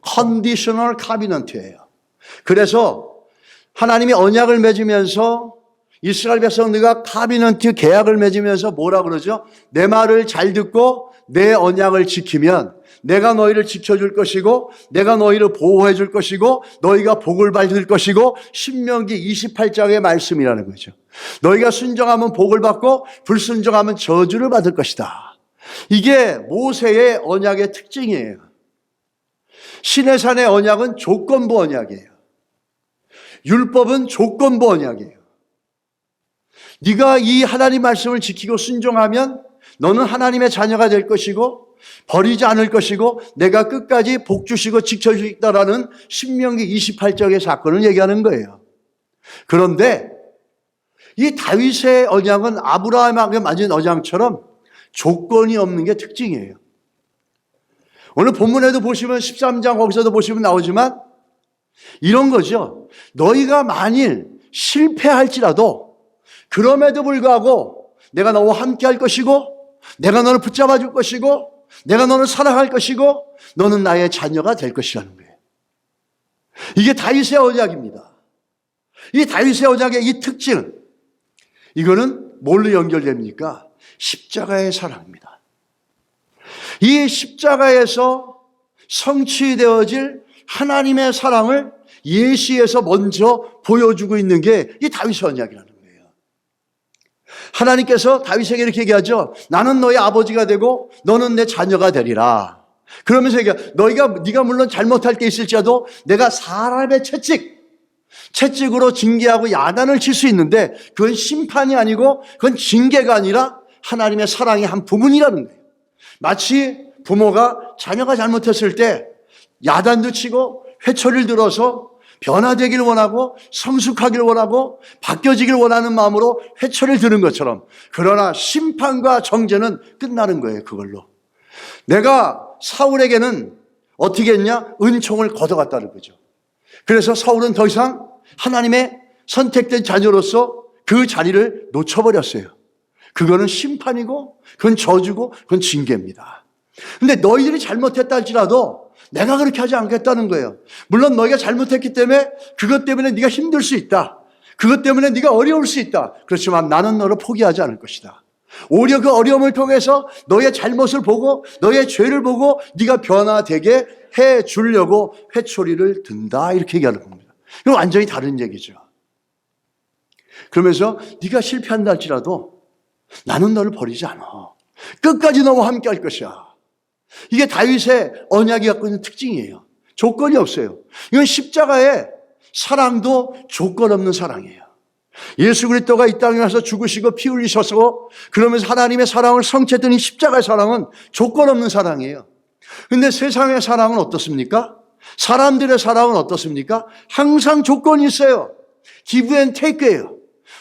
S1: 컨디셔널 카비넌트예요. 그래서 하나님이 언약을 맺으면서 이스라엘 백성들과 카비넌트 계약을 맺으면서 뭐라 그러죠? 내 말을 잘 듣고 내 언약을 지키면 내가 너희를 지켜줄 것이고 내가 너희를 보호해 줄 것이고 너희가 복을 받을 것이고, 신명기 28장의 말씀이라는 거죠. 너희가 순종하면 복을 받고 불순종하면 저주를 받을 것이다. 이게 모세의 언약의 특징이에요. 시내산의 언약은 조건부 언약이에요. 율법은 조건부 언약이에요. 네가 이 하나님 말씀을 지키고 순종하면 너는 하나님의 자녀가 될 것이고 버리지 않을 것이고 내가 끝까지 복 주시고 지켜주겠다라는 신명기 28장의 사건을 얘기하는 거예요. 그런데 이 다윗의 언약은 아브라함에게 맺은 언약처럼 조건이 없는 게 특징이에요. 오늘 본문에도 보시면 13장 거기서도 보시면 나오지만 이런 거죠. 너희가 만일 실패할지라도 그럼에도 불구하고 내가 너와 함께 할 것이고 내가 너를 붙잡아 줄 것이고 내가 너를 사랑할 것이고 너는 나의 자녀가 될 것이라는 거예요. 이게 다윗의 언약입니다. 이 다윗의 언약의 이 특징, 이거는 뭘로 연결됩니까? 십자가의 사랑입니다. 이 십자가에서 성취되어질 하나님의 사랑을 예시에서 먼저 보여주고 있는 게 이 다윗의 언약이라는 거예요. 하나님께서 다윗에게 이렇게 얘기하죠. 나는 너의 아버지가 되고 너는 내 자녀가 되리라. 그러면서 네가 물론 잘못할 때 있을지라도 내가 사람의 채찍으로 징계하고 야단을 칠 수 있는데 그건 심판이 아니고 그건 징계가 아니라 하나님의 사랑의 한 부분이라는 거예요. 마치 부모가 자녀가 잘못했을 때 야단도 치고 회초리를 들어서 변화되기를 원하고 성숙하기를 원하고 바뀌어지기를 원하는 마음으로 회초리를 드는 것처럼, 그러나 심판과 정죄는 끝나는 거예요. 그걸로 내가 사울에게는 어떻게 했냐? 은총을 걷어갔다는 거죠. 그래서 사울은 더 이상 하나님의 선택된 자녀로서 그 자리를 놓쳐버렸어요. 그거는 심판이고 그건 저주고 그건 징계입니다. 근데 너희들이 잘못했다 할지라도 내가 그렇게 하지 않겠다는 거예요. 물론 너희가 잘못했기 때문에 그것 때문에 네가 힘들 수 있다. 그것 때문에 네가 어려울 수 있다. 그렇지만 나는 너를 포기하지 않을 것이다. 오히려 그 어려움을 통해서 너의 잘못을 보고 너의 죄를 보고 네가 변화되게 해 주려고 회초리를 든다. 이렇게 얘기하는 겁니다. 이건 완전히 다른 얘기죠. 그러면서 네가 실패한다 할지라도 나는 너를 버리지 않아. 끝까지 너와 함께 할 것이야. 이게 다윗의 언약이 갖고 있는 특징이에요. 조건이 없어요. 이건 십자가의 사랑도 조건 없는 사랑이에요. 예수 그리스도가 이 땅에 와서 죽으시고 피 흘리셔서 그러면서 하나님의 사랑을 성취했던 이 십자가의 사랑은 조건 없는 사랑이에요. 그런데 세상의 사랑은 어떻습니까? 사람들의 사랑은 어떻습니까? 항상 조건이 있어요. give and take예요.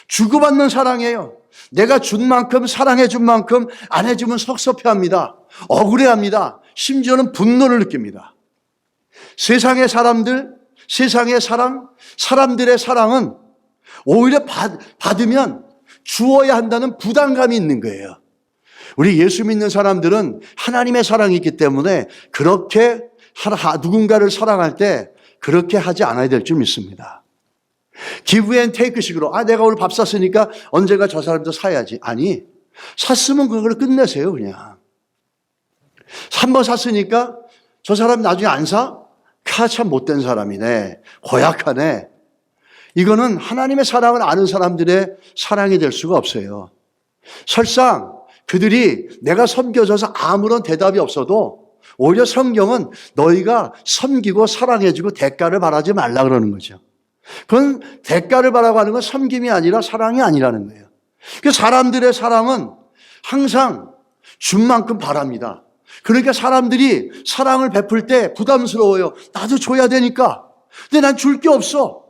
S1: 주고받는 사랑이에요. 내가 준 만큼 사랑해 준 만큼 안 해주면 섭섭해합니다. 억울해합니다. 심지어는 분노를 느낍니다. 세상의 사람들, 세상의 사랑, 사람들의 사랑은 오히려 받으면 주어야 한다는 부담감이 있는 거예요. 우리 예수 믿는 사람들은 하나님의 사랑이 있기 때문에 그렇게 누군가를 사랑할 때 그렇게 하지 않아야 될 줄 믿습니다. give and take 식으로 내가 오늘 밥 샀으니까 언젠가 저 사람도 사야지. 아니, 샀으면 그걸 끝내세요. 그냥 한 번 샀으니까 저 사람 나중에 안 사? 참 못된 사람이네, 고약하네. 이거는 하나님의 사랑을 아는 사람들의 사랑이 될 수가 없어요. 설상 그들이 내가 섬겨줘서 아무런 대답이 없어도 오히려 성경은 너희가 섬기고 사랑해주고 대가를 바라지 말라 그러는 거죠. 그건 대가를 바라고 하는 건 섬김이 아니라 사랑이 아니라는 거예요. 그 사람들의 사랑은 항상 준 만큼 바랍니다. 그러니까 사람들이 사랑을 베풀 때 부담스러워요. 나도 줘야 되니까. 근데 난 줄 게 없어.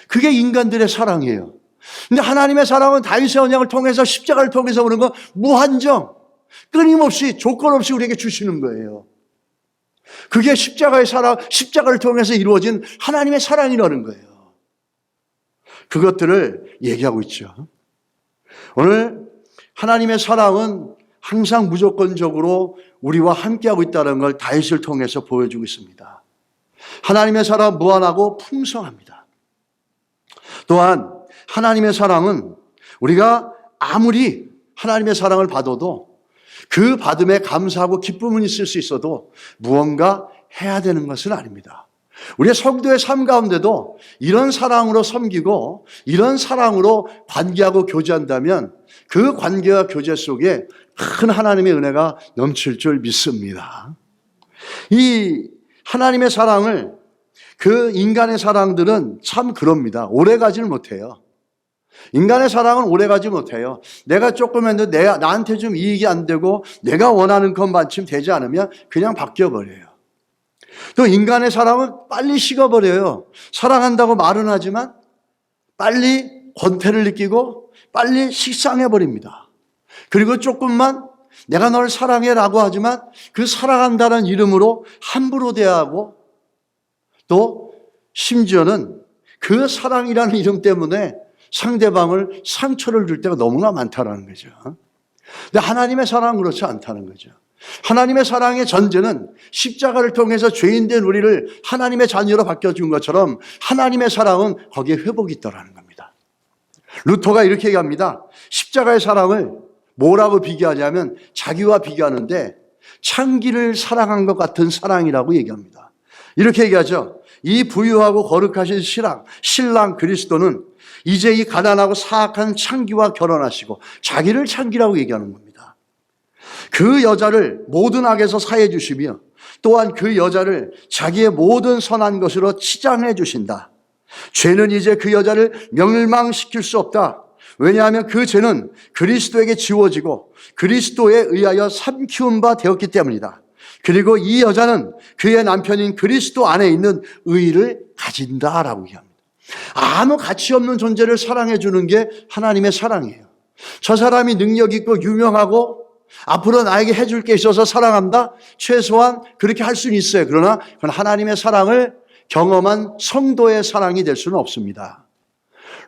S1: 그게 인간들의 사랑이에요. 근데 하나님의 사랑은 다윗의 언약을 통해서 십자가를 통해서 오는 건 무한정, 끊임없이 조건 없이 우리에게 주시는 거예요. 그게 십자가의 사랑, 십자가를 통해서 이루어진 하나님의 사랑이라는 거예요. 그것들을 얘기하고 있죠. 오늘 하나님의 사랑은 항상 무조건적으로 우리와 함께하고 있다는 걸 다윗을 통해서 보여주고 있습니다. 하나님의 사랑은 무한하고 풍성합니다. 또한 하나님의 사랑은 우리가 아무리 하나님의 사랑을 받아도 그 받음에 감사하고 기쁨은 있을 수 있어도 무언가 해야 되는 것은 아닙니다. 우리의 성도의 삶 가운데도 이런 사랑으로 섬기고 이런 사랑으로 관계하고 교제한다면 그 관계와 교제 속에 큰 하나님의 은혜가 넘칠 줄 믿습니다. 이 하나님의 사랑을 그 인간의 사랑들은 참 그럽니다. 오래 가지를 못해요. 인간의 사랑은 오래 가지 못해요. 내가 조금 했는데 나한테 좀 이익이 안 되고 내가 원하는 것만큼 되지 않으면 그냥 바뀌어버려요. 또 인간의 사랑은 빨리 식어버려요. 사랑한다고 말은 하지만 빨리 권태를 느끼고 빨리 식상해버립니다. 그리고 조금만 내가 널 사랑해라고 하지만 그 사랑한다는 이름으로 함부로 대하고 또 심지어는 그 사랑이라는 이름 때문에 상대방을 상처를 줄 때가 너무나 많다는 거죠. 근데 하나님의 사랑은 그렇지 않다는 거죠. 하나님의 사랑의 전제는 십자가를 통해서 죄인된 우리를 하나님의 자녀로 바뀌어준 것처럼 하나님의 사랑은 거기에 회복이 있다는 겁니다. 루터가 이렇게 얘기합니다. 십자가의 사랑을 뭐라고 비교하냐면 자기와 비교하는데 창기를 사랑한 것 같은 사랑이라고 얘기합니다. 이렇게 얘기하죠. 이 부유하고 거룩하신 신랑 그리스도는 이제 이 가난하고 사악한 창기와 결혼하시고 자기를 창기라고 얘기하는 겁니다. 그 여자를 모든 악에서 사해 주시며 또한 그 여자를 자기의 모든 선한 것으로 치장해 주신다. 죄는 이제 그 여자를 멸망시킬 수 없다. 왜냐하면 그 죄는 그리스도에게 지워지고 그리스도에 의하여 삼키운 바 되었기 때문이다. 그리고 이 여자는 그의 남편인 그리스도 안에 있는 의의를 가진다라고 얘기합니다. 아무 가치 없는 존재를 사랑해 주는 게 하나님의 사랑이에요. 저 사람이 능력 있고 유명하고 앞으로 나에게 해줄 게 있어서 사랑한다? 최소한 그렇게 할 수는 있어요. 그러나 그건 하나님의 사랑을 경험한 성도의 사랑이 될 수는 없습니다.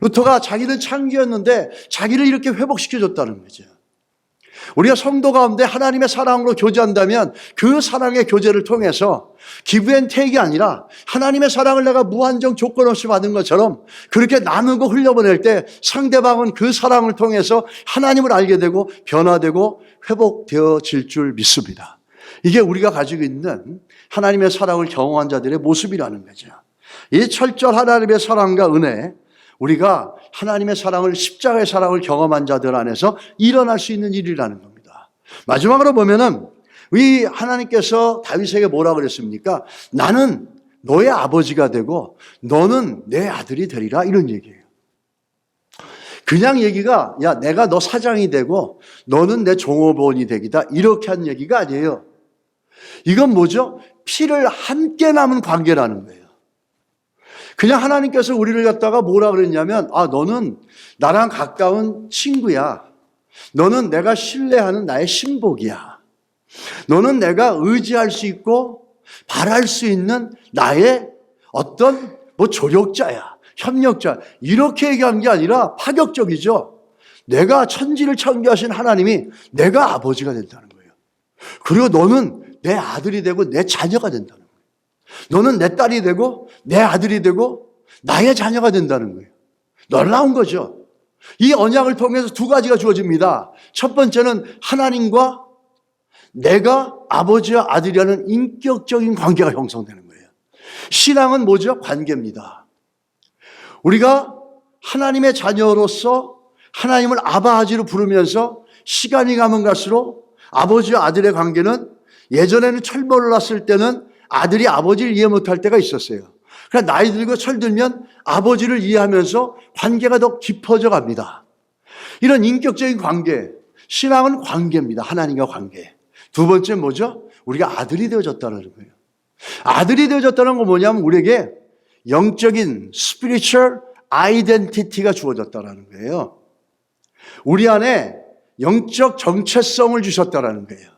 S1: 루터가 자기는 창기였는데 자기를 이렇게 회복시켜줬다는 거죠. 우리가 성도 가운데 하나님의 사랑으로 교제한다면 그 사랑의 교제를 통해서 기브앤테이크가 아니라 하나님의 사랑을 내가 무한정 조건 없이 받은 것처럼 그렇게 나누고 흘려보낼 때 상대방은 그 사랑을 통해서 하나님을 알게 되고 변화되고 회복되어질 줄 믿습니다. 이게 우리가 가지고 있는 하나님의 사랑을 경험한 자들의 모습이라는 거죠. 이 철저한 하나님의 사랑과 은혜, 우리가 하나님의 사랑을, 십자가의 사랑을 경험한 자들 안에서 일어날 수 있는 일이라는 겁니다. 마지막으로 보면은 이 하나님께서 다윗에게 뭐라 그랬습니까? 나는 너의 아버지가 되고 너는 내 아들이 되리라, 이런 얘기예요. 그냥 얘기가 야 내가 너 사장이 되고 너는 내 종업원이 되기다, 이렇게 한 얘기가 아니에요. 이건 뭐죠? 피를 함께 남은 관계라는 거예요. 그냥 하나님께서 우리를 갖다가 뭐라 그랬냐면 너는 나랑 가까운 친구야. 너는 내가 신뢰하는 나의 신복이야. 너는 내가 의지할 수 있고 바랄 수 있는 나의 어떤 조력자야, 협력자, 이렇게 얘기한 게 아니라 파격적이죠. 내가 천지를 창조하신 하나님이 내가 아버지가 된다는 거예요. 그리고 너는 내 아들이 되고 내 자녀가 된다는 거예요. 너는 내 딸이 되고 내 아들이 되고 나의 자녀가 된다는 거예요. 놀라운 거죠. 이 언약을 통해서 두 가지가 주어집니다. 첫 번째는 하나님과 내가 아버지와 아들이라는 인격적인 관계가 형성되는 거예요. 신앙은 뭐죠? 관계입니다. 우리가 하나님의 자녀로서 하나님을 아바아지로 부르면서 시간이 가면 갈수록 아버지와 아들의 관계는 예전에는 철벌을 났을 때는 아들이 아버지를 이해 못할 때가 있었어요. 그러나 나이 들고 철들면 아버지를 이해하면서 관계가 더 깊어져 갑니다. 이런 인격적인 관계, 신앙은 관계입니다. 하나님과 관계. 두 번째 뭐죠? 우리가 아들이 되어졌다는 거예요. 아들이 되어졌다는 건 뭐냐면 우리에게 영적인 spiritual identity가 주어졌다는 거예요. 우리 안에 영적 정체성을 주셨다는 거예요.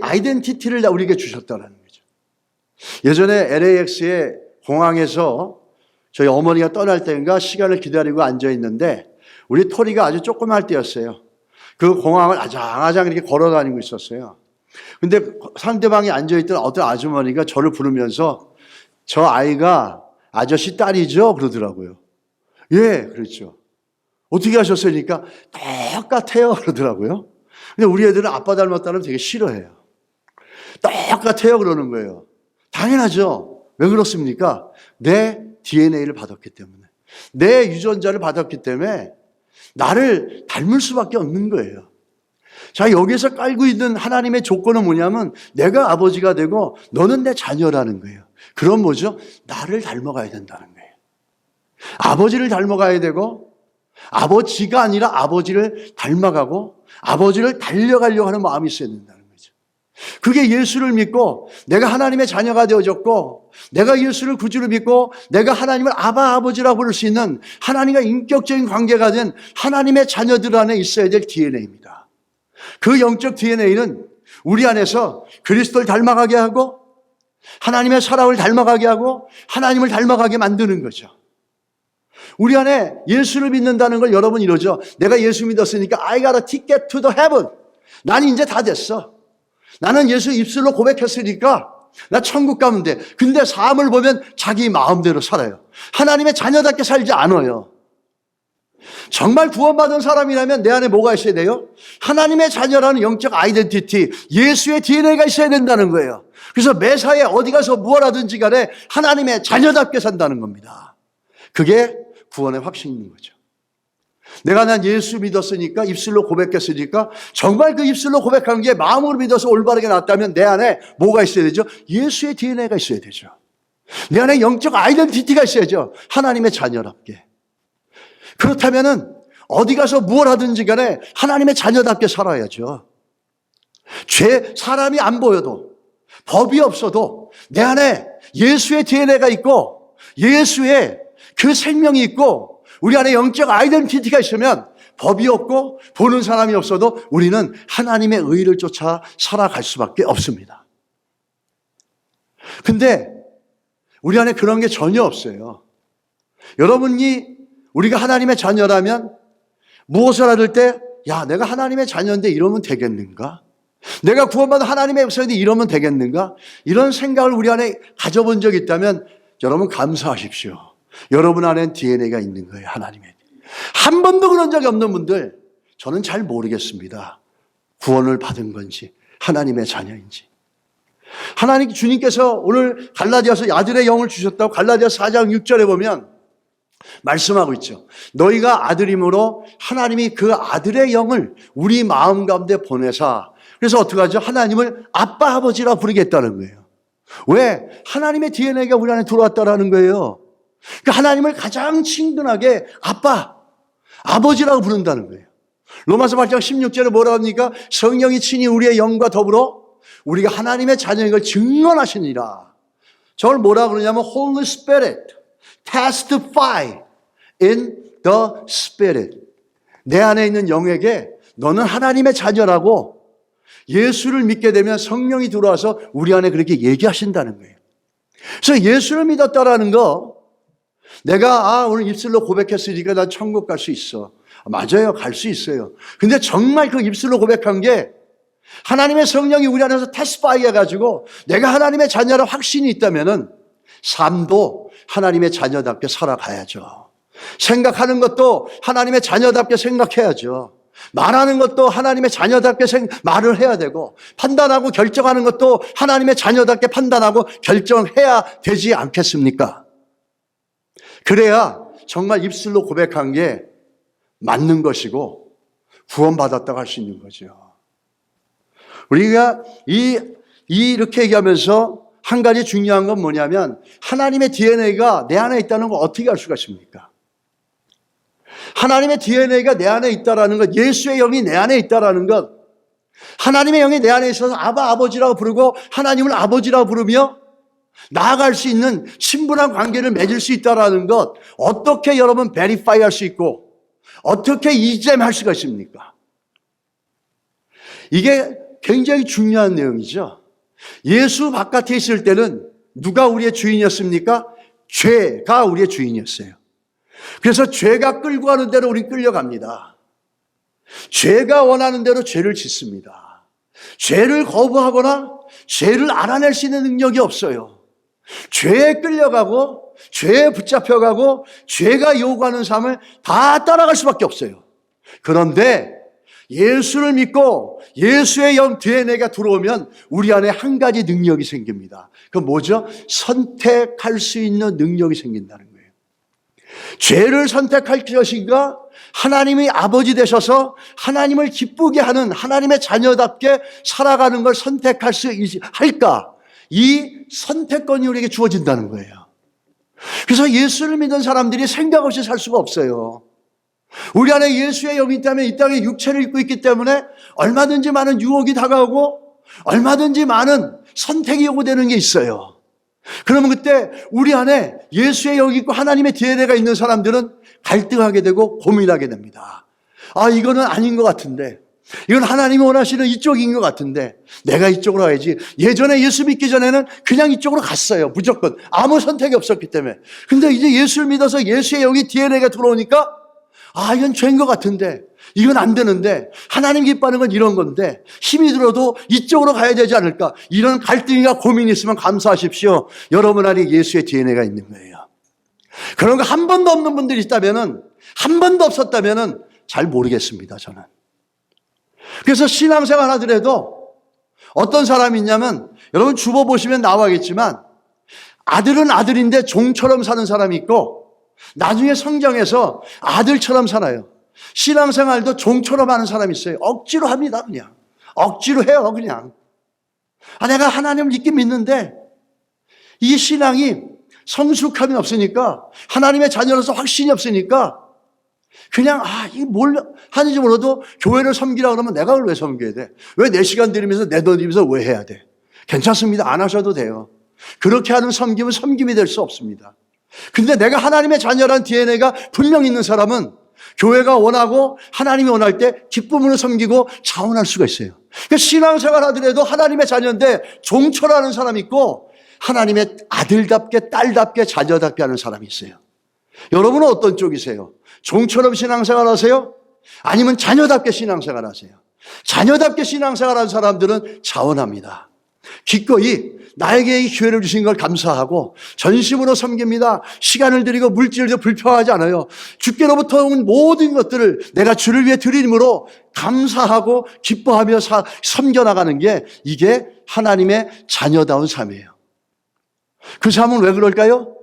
S1: 아이덴티티를 우리에게 주셨다는 거죠. 예전에 LAX의 공항에서 저희 어머니가 떠날 때인가 시간을 기다리고 앉아 있는데 우리 토리가 아주 조그만 때였어요. 그 공항을 아장아장 이렇게 걸어 다니고 있었어요. 근데 상대방이 앉아있던 어떤 아주머니가 저를 부르면서 저 아이가 아저씨 딸이죠? 그러더라고요. 예, 그렇죠. 어떻게 하셨으니까 똑같아요. 그러더라고요. 근데 우리 애들은 아빠 닮았다는 되게 싫어해요. 똑같아요. 그러는 거예요. 당연하죠. 왜 그렇습니까? 내 DNA를 받았기 때문에. 내 유전자를 받았기 때문에 나를 닮을 수밖에 없는 거예요. 자, 여기서 깔고 있는 하나님의 조건은 뭐냐면 내가 아버지가 되고 너는 내 자녀라는 거예요. 그럼 뭐죠? 나를 닮아가야 된다는 거예요. 아버지를 닮아가야 되고 아버지가 아니라 아버지를 닮아가고 아버지를 달려가려고 하는 마음이 있어야 된다는 거죠. 그게 예수를 믿고 내가 하나님의 자녀가 되어졌고 내가 예수를 구주로 믿고 내가 하나님을 아버지라고 부를 수 있는 하나님과 인격적인 관계가 된 하나님의 자녀들 안에 있어야 될 DNA입니다. 그 영적 DNA는 우리 안에서 그리스도를 닮아가게 하고 하나님의 사랑을 닮아가게 하고 하나님을 닮아가게 만드는 거죠. 우리 안에 예수를 믿는다는 걸 여러분 이러죠. 내가 예수 믿었으니까 I got a ticket to the heaven. 나는 이제 다 됐어. 나는 예수 입술로 고백했으니까 나 천국 가면 돼. 근데 삶을 보면 자기 마음대로 살아요. 하나님의 자녀답게 살지 않아요. 정말 구원받은 사람이라면 내 안에 뭐가 있어야 돼요? 하나님의 자녀라는 영적 아이덴티티, 예수의 DNA가 있어야 된다는 거예요. 그래서 매사에 어디 가서 무엇 하든지 간에 하나님의 자녀답게 산다는 겁니다. 그게 구원의 확신이 있는 거죠. 내가 난 예수 믿었으니까 입술로 고백했으니까 정말 그 입술로 고백한 게 마음으로 믿어서 올바르게 났다면 내 안에 뭐가 있어야 되죠? 예수의 DNA가 있어야 되죠. 내 안에 영적 아이덴티티가 있어야죠. 하나님의 자녀답게. 그렇다면은 어디 가서 무엇 하든지 간에 하나님의 자녀답게 살아야죠. 사람이 안 보여도 법이 없어도 내 안에 예수의 DNA가 있고 예수의 그 생명이 있고 우리 안에 영적 아이덴티티가 있으면 법이 없고 보는 사람이 없어도 우리는 하나님의 의를 쫓아 살아갈 수밖에 없습니다. 근데 우리 안에 그런 게 전혀 없어요. 여러분이 우리가 하나님의 자녀라면 무엇을 얻을 때 야, 내가 하나님의 자녀인데 이러면 되겠는가? 내가 구원받은 하나님의 백성인데 이러면 되겠는가? 이런 생각을 우리 안에 가져본 적이 있다면 여러분 감사하십시오. 여러분 안엔 DNA가 있는 거예요. 하나님의. 한 번도 그런 적이 없는 분들 저는 잘 모르겠습니다. 구원을 받은 건지 하나님의 자녀인지. 하나님 주님께서 오늘 갈라디아서 아들의 영을 주셨다고 갈라디아서 4장 6절에 보면 말씀하고 있죠. 너희가 아들임으로 하나님이 그 아들의 영을 우리 마음 가운데 보내사 그래서 어떻게 하죠? 하나님을 아빠 아버지라 부르겠다는 거예요. 왜? 하나님의 DNA가 우리 안에 들어왔다라는 거예요. 그러니까 하나님을 가장 친근하게 아빠, 아버지라고 부른다는 거예요. 로마서 8장 16절에 뭐라고 합니까? 성령이 친히 우리의 영과 더불어 우리가 하나님의 자녀인 걸 증언하시니라. 저걸 뭐라고 그러냐면 Holy Spirit testify in the Spirit. 내 안에 있는 영에게 너는 하나님의 자녀라고 예수를 믿게 되면 성령이 들어와서 우리 안에 그렇게 얘기하신다는 거예요. 그래서 예수를 믿었다라는 거 내가 오늘 입술로 고백했으니까 난 천국 갈 수 있어. 맞아요. 갈 수 있어요. 근데 정말 그 입술로 고백한 게 하나님의 성령이 우리 안에서 테스파이 해가지고 내가 하나님의 자녀라 확신이 있다면은 삶도 하나님의 자녀답게 살아가야죠. 생각하는 것도 하나님의 자녀답게 생각해야죠. 말하는 것도 하나님의 자녀답게 말을 해야 되고 판단하고 결정하는 것도 하나님의 자녀답게 판단하고 결정해야 되지 않겠습니까? 그래야 정말 입술로 고백한 게 맞는 것이고 구원받았다고 할 수 있는 거죠. 우리가 이렇게 얘기하면서 한 가지 중요한 건 뭐냐면 하나님의 DNA가 내 안에 있다는 걸 어떻게 알 수가 있습니까? 하나님의 DNA가 내 안에 있다라는 것, 예수의 영이 내 안에 있다라는 것, 하나님의 영이 내 안에 있어서 아바 아버지라고 부르고 하나님을 아버지라고 부르며 나아갈 수 있는 친분한 관계를 맺을 수 있다라는 것, 어떻게 여러분 베리파이 할 수 있고 어떻게 이잼할 수가 있습니까? 이게 굉장히 중요한 내용이죠. 예수 바깥에 있을 때는 누가 우리의 주인이었습니까? 죄가 우리의 주인이었어요. 그래서 죄가 끌고 가는 대로 우리 끌려갑니다. 죄가 원하는 대로 죄를 짓습니다. 죄를 거부하거나 죄를 알아낼 수 있는 능력이 없어요. 죄에 끌려가고 죄에 붙잡혀가고 죄가 요구하는 삶을 다 따라갈 수밖에 없어요. 그런데 예수를 믿고 예수의 영 DNA가 들어오면 우리 안에 한 가지 능력이 생깁니다. 그건 뭐죠? 선택할 수 있는 능력이 생긴다는 거예요. 죄를 선택할 것인가? 하나님의 아버지 되셔서 하나님을 기쁘게 하는 하나님의 자녀답게 살아가는 걸 선택할 수 할까? 이 선택권이 우리에게 주어진다는 거예요. 그래서 예수를 믿는 사람들이 생각 없이 살 수가 없어요. 우리 안에 예수의 영이 있다면 이 땅에 육체를 입고 있기 때문에 얼마든지 많은 유혹이 다가오고 얼마든지 많은 선택이 요구되는 게 있어요. 그러면 그때 우리 안에 예수의 영이 있고 하나님의 DNA가 있는 사람들은 갈등하게 되고 고민하게 됩니다. 아, 이거는 아닌 것 같은데, 이건 하나님이 원하시는 이쪽인 것 같은데 내가 이쪽으로 가야지. 예전에 예수 믿기 전에는 그냥 이쪽으로 갔어요. 무조건 아무 선택이 없었기 때문에. 근데 이제 예수를 믿어서 예수의 영이 DNA가 들어오니까 아, 이건 죄인 것 같은데, 이건 안 되는데, 하나님 기뻐하는 건 이런 건데 힘이 들어도 이쪽으로 가야 되지 않을까, 이런 갈등이나 고민이 있으면 감사하십시오. 여러분 안에 예수의 DNA가 있는 거예요. 그런 거 한 번도 없는 분들이 있다면은, 한 번도 없었다면은 잘 모르겠습니다, 저는. 그래서 신앙생활 하더라도 어떤 사람이 있냐면, 여러분 주보 보시면 나와겠지만 아들은 아들인데 종처럼 사는 사람이 있고 나중에 성경에서 아들처럼 살아요. 신앙생활도 종처럼 하는 사람이 있어요. 억지로 합니다. 그냥 억지로 해요. 그냥 내가 하나님을 믿긴 믿는데 이 신앙이 성숙함이 없으니까, 하나님의 자녀로서 확신이 없으니까 그냥 이게 뭘 하는지 몰라도 교회를 섬기라 그러면 내가 그걸 왜 섬겨야 돼? 왜 내 시간 들이면서 내 돈 들이면서 왜 해야 돼? 괜찮습니다. 안 하셔도 돼요. 그렇게 하는 섬김은 섬김이 될 수 없습니다. 근데 내가 하나님의 자녀라는 DNA가 분명 있는 사람은 교회가 원하고 하나님이 원할 때 기쁨으로 섬기고 자원할 수가 있어요. 신앙생활 하더라도 하나님의 자녀인데 종처럼 하는 사람이 있고 하나님의 아들답게 딸답게 자녀답게 하는 사람이 있어요. 여러분은 어떤 쪽이세요? 종처럼 신앙생활 하세요? 아니면 자녀답게 신앙생활 하세요? 자녀답게 신앙생활 하는 사람들은 자원합니다. 기꺼이 나에게 이 기회를 주신 걸 감사하고 전심으로 섬깁니다. 시간을 드리고 물질을 들여 불평하지 않아요. 주께로부터 온 모든 것들을 내가 주를 위해 드림으로 감사하고 기뻐하며 섬겨나가는 게, 이게 하나님의 자녀다운 삶이에요. 그 삶은 왜 그럴까요?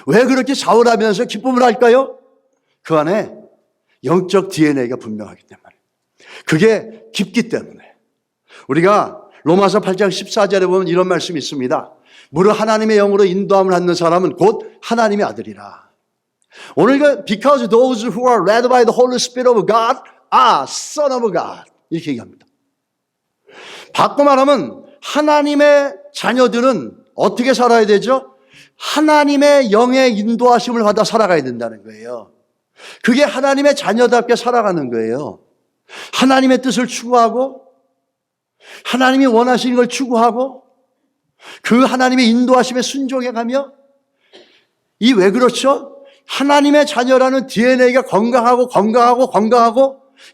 S1: 왜 그렇게 자원하면서 기쁨을 할까요? 그 안에 영적 DNA가 분명하기 때문에, 그게 깊기 때문에. 우리가 로마서 8장 14절에 보면 이런 말씀이 있습니다. 무릇 하나님의 영으로 인도함을 받는 사람은 곧 하나님의 아들이라. 오늘 because those who are led by the Holy Spirit of God are son of God, 이렇게 얘기합니다. 바꿔 말하면 하나님의 자녀들은 어떻게 살아야 되죠? 하나님의 영의 인도하심을 받아 살아가야 된다는 거예요. 그게 하나님의 자녀답게 살아가는 거예요. 하나님의 뜻을 추구하고 하나님이 원하시는 걸 추구하고 그 하나님의 인도하심에 순종해가며, 이 왜 그렇죠? 하나님의 자녀라는 DNA가 건강하고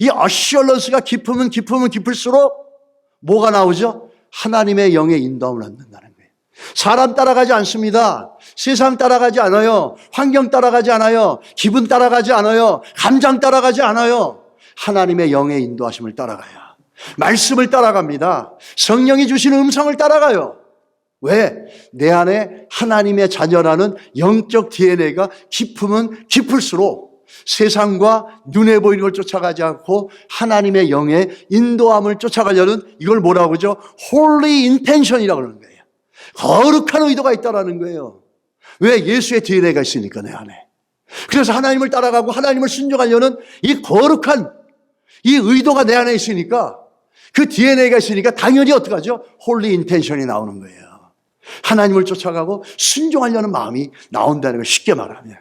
S1: 이 어시얼런스가 깊으면 깊을수록 뭐가 나오죠? 하나님의 영의 인도함을 얻는다는 거예요. 사람 따라가지 않습니다. 세상 따라가지 않아요. 환경 따라가지 않아요. 기분 따라가지 않아요. 감정 따라가지 않아요. 하나님의 영의 인도하심을 따라가요. 말씀을 따라갑니다. 성령이 주시는 음성을 따라가요. 왜? 내 안에 하나님의 자녀라는 영적 DNA가 깊으면 깊을수록 세상과 눈에 보이는 걸 쫓아가지 않고 하나님의 영의 인도함을 쫓아가려는, 이걸 뭐라고 하죠? Holy intention이라고 그러는 거예요. 거룩한 의도가 있다라는 거예요. 왜? 예수의 DNA가 있으니까 내 안에. 그래서 하나님을 따라가고 하나님을 순종하려는 이 거룩한 이 의도가 내 안에 있으니까, 그 DNA가 있으니까 당연히 어떡하죠? Holy intention이 나오는 거예요. 하나님을 쫓아가고 순종하려는 마음이 나온다는 걸 쉽게 말하면,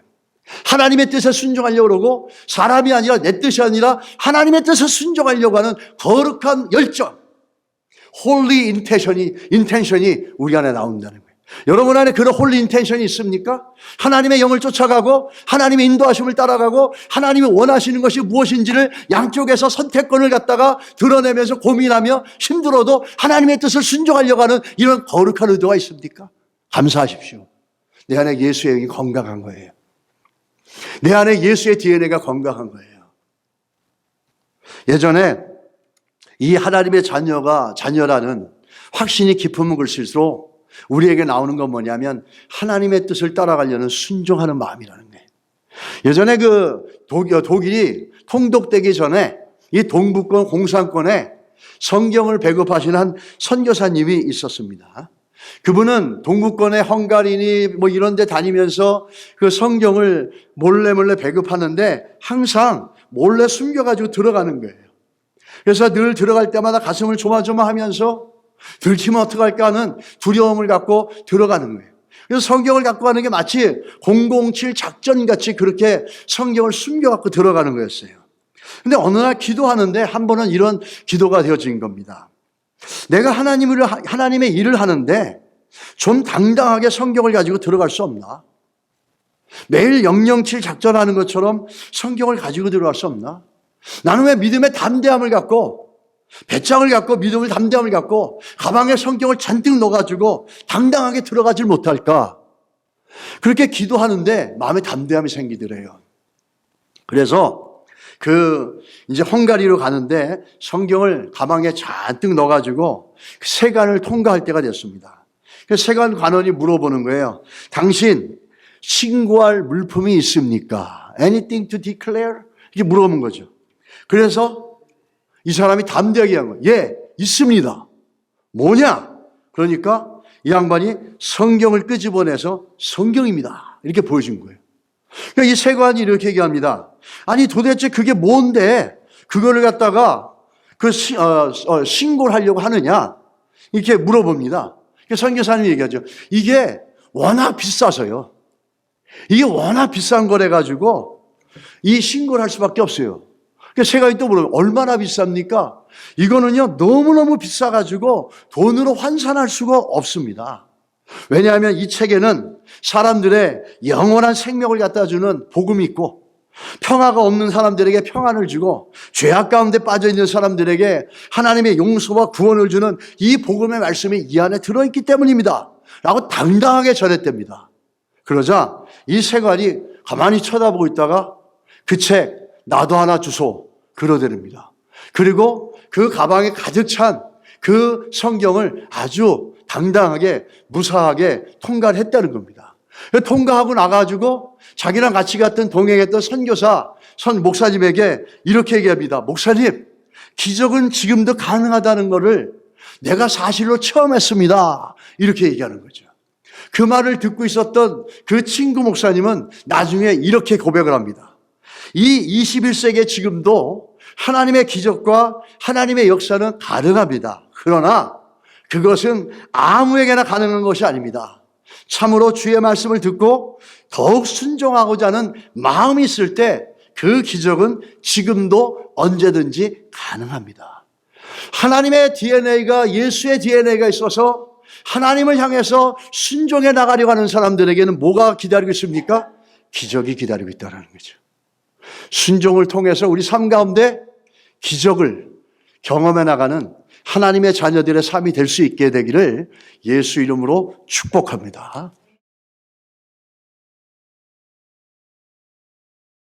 S1: 하나님의 뜻에 순종하려고 그러고 사람이 아니라 내 뜻이 아니라 하나님의 뜻에 순종하려고 하는 거룩한 열정, 홀리 인텐션이 우리 안에 나온다는 거예요. 여러분 안에 그런 홀리 인텐션이 있습니까? 하나님의 영을 쫓아가고 하나님의 인도하심을 따라가고 하나님이 원하시는 것이 무엇인지를 양쪽에서 선택권을 갖다가 드러내면서 고민하며 힘들어도 하나님의 뜻을 순종하려고 하는 이런 거룩한 의도가 있습니까? 감사하십시오. 내 안에 예수의 영이 건강한 거예요. 내 안에 예수의 DNA가 건강한 거예요. 예전에 이 하나님의 자녀라는 확신이 깊으면 글수록 우리에게 나오는 건 뭐냐면 하나님의 뜻을 따라가려는 순종하는 마음이라는 거예요. 예전에 그 독일이 통독되기 전에 이 동부권 공산권에 성경을 배급하시는 한 선교사님이 있었습니다. 그분은 동부권의 헝가리니 뭐 이런 데 다니면서 그 성경을 몰래 배급하는데 항상 몰래 숨겨가지고 들어가는 거예요. 그래서 늘 들어갈 때마다 가슴을 조마조마하면서 들키면 어떡할까 하는 두려움을 갖고 들어가는 거예요. 그래서 성경을 갖고 가는 게 마치 007 작전같이 그렇게 성경을 숨겨갖고 들어가는 거였어요. 근데 어느 날 기도하는데 한 번은 이런 기도가 되어진 겁니다. 내가 하나님의 일을 하는데 좀 당당하게 성경을 가지고 들어갈 수 없나? 매일 007 작전하는 것처럼 성경을 가지고 들어갈 수 없나? 나는 왜 믿음의 담대함을 갖고 배짱을 갖고 믿음을 담대함을 갖고 가방에 성경을 잔뜩 넣어가지고 당당하게 들어가질 못할까? 그렇게 기도하는데 마음에 담대함이 생기더래요. 그래서 이제 헝가리로 가는데 성경을 가방에 잔뜩 넣어가지고 세관을 통과할 때가 됐습니다. 그래서 세관 관원이 물어보는 거예요. 당신 신고할 물품이 있습니까? Anything to declare? 이렇게 물어보는 거죠. 그래서 이 사람이 담대하게 한 거예요. 예, 있습니다. 뭐냐? 그러니까 이 양반이 성경을 끄집어내서 성경입니다. 이렇게 보여준 거예요. 그러니까 이 세관이 이렇게 얘기합니다. 아니 도대체 그게 뭔데 그거를 갖다가 신고를 하려고 하느냐? 이렇게 물어봅니다. 선교사님이 얘기하죠. 이게 워낙 비싸서요. 이게 워낙 비싼 거래 가지고 이 신고를 할 수밖에 없어요. 세관이 또 물어요. 얼마나 비쌉니까? 이거는요 너무너무 비싸가지고 돈으로 환산할 수가 없습니다. 왜냐하면 이 책에는 사람들의 영원한 생명을 갖다 주는 복음이 있고 평화가 없는 사람들에게 평안을 주고 죄악 가운데 빠져있는 사람들에게 하나님의 용서와 구원을 주는 이 복음의 말씀이 이 안에 들어있기 때문입니다 라고 당당하게 전했답니다. 그러자 이 세관이 가만히 쳐다보고 있다가 그 책 나도 하나 주소 그러더랍니다. 그리고 그 가방에 가득 찬 그 성경을 아주 당당하게 무사하게 통과를 했다는 겁니다. 통과하고 나가지고 자기랑 같이 갔던 동행했던 목사님에게 이렇게 얘기합니다. 목사님, 기적은 지금도 가능하다는 것을 내가 사실로 체험했습니다. 이렇게 얘기하는 거죠. 그 말을 듣고 있었던 그 친구 목사님은 나중에 이렇게 고백을 합니다. 이 21세기에 지금도 하나님의 기적과 하나님의 역사는 가능합니다. 그러나 그것은 아무에게나 가능한 것이 아닙니다. 참으로 주의 말씀을 듣고 더욱 순종하고자 하는 마음이 있을 때 그 기적은 지금도 언제든지 가능합니다. 하나님의 DNA가 예수의 DNA가 있어서 하나님을 향해서 순종해 나가려고 하는 사람들에게는 뭐가 기다리고 있습니까? 기적이 기다리고 있다는 거죠. 순종을 통해서 우리 삶 가운데 기적을 경험해 나가는 하나님의 자녀들의 삶이 될 수 있게 되기를 예수 이름으로 축복합니다.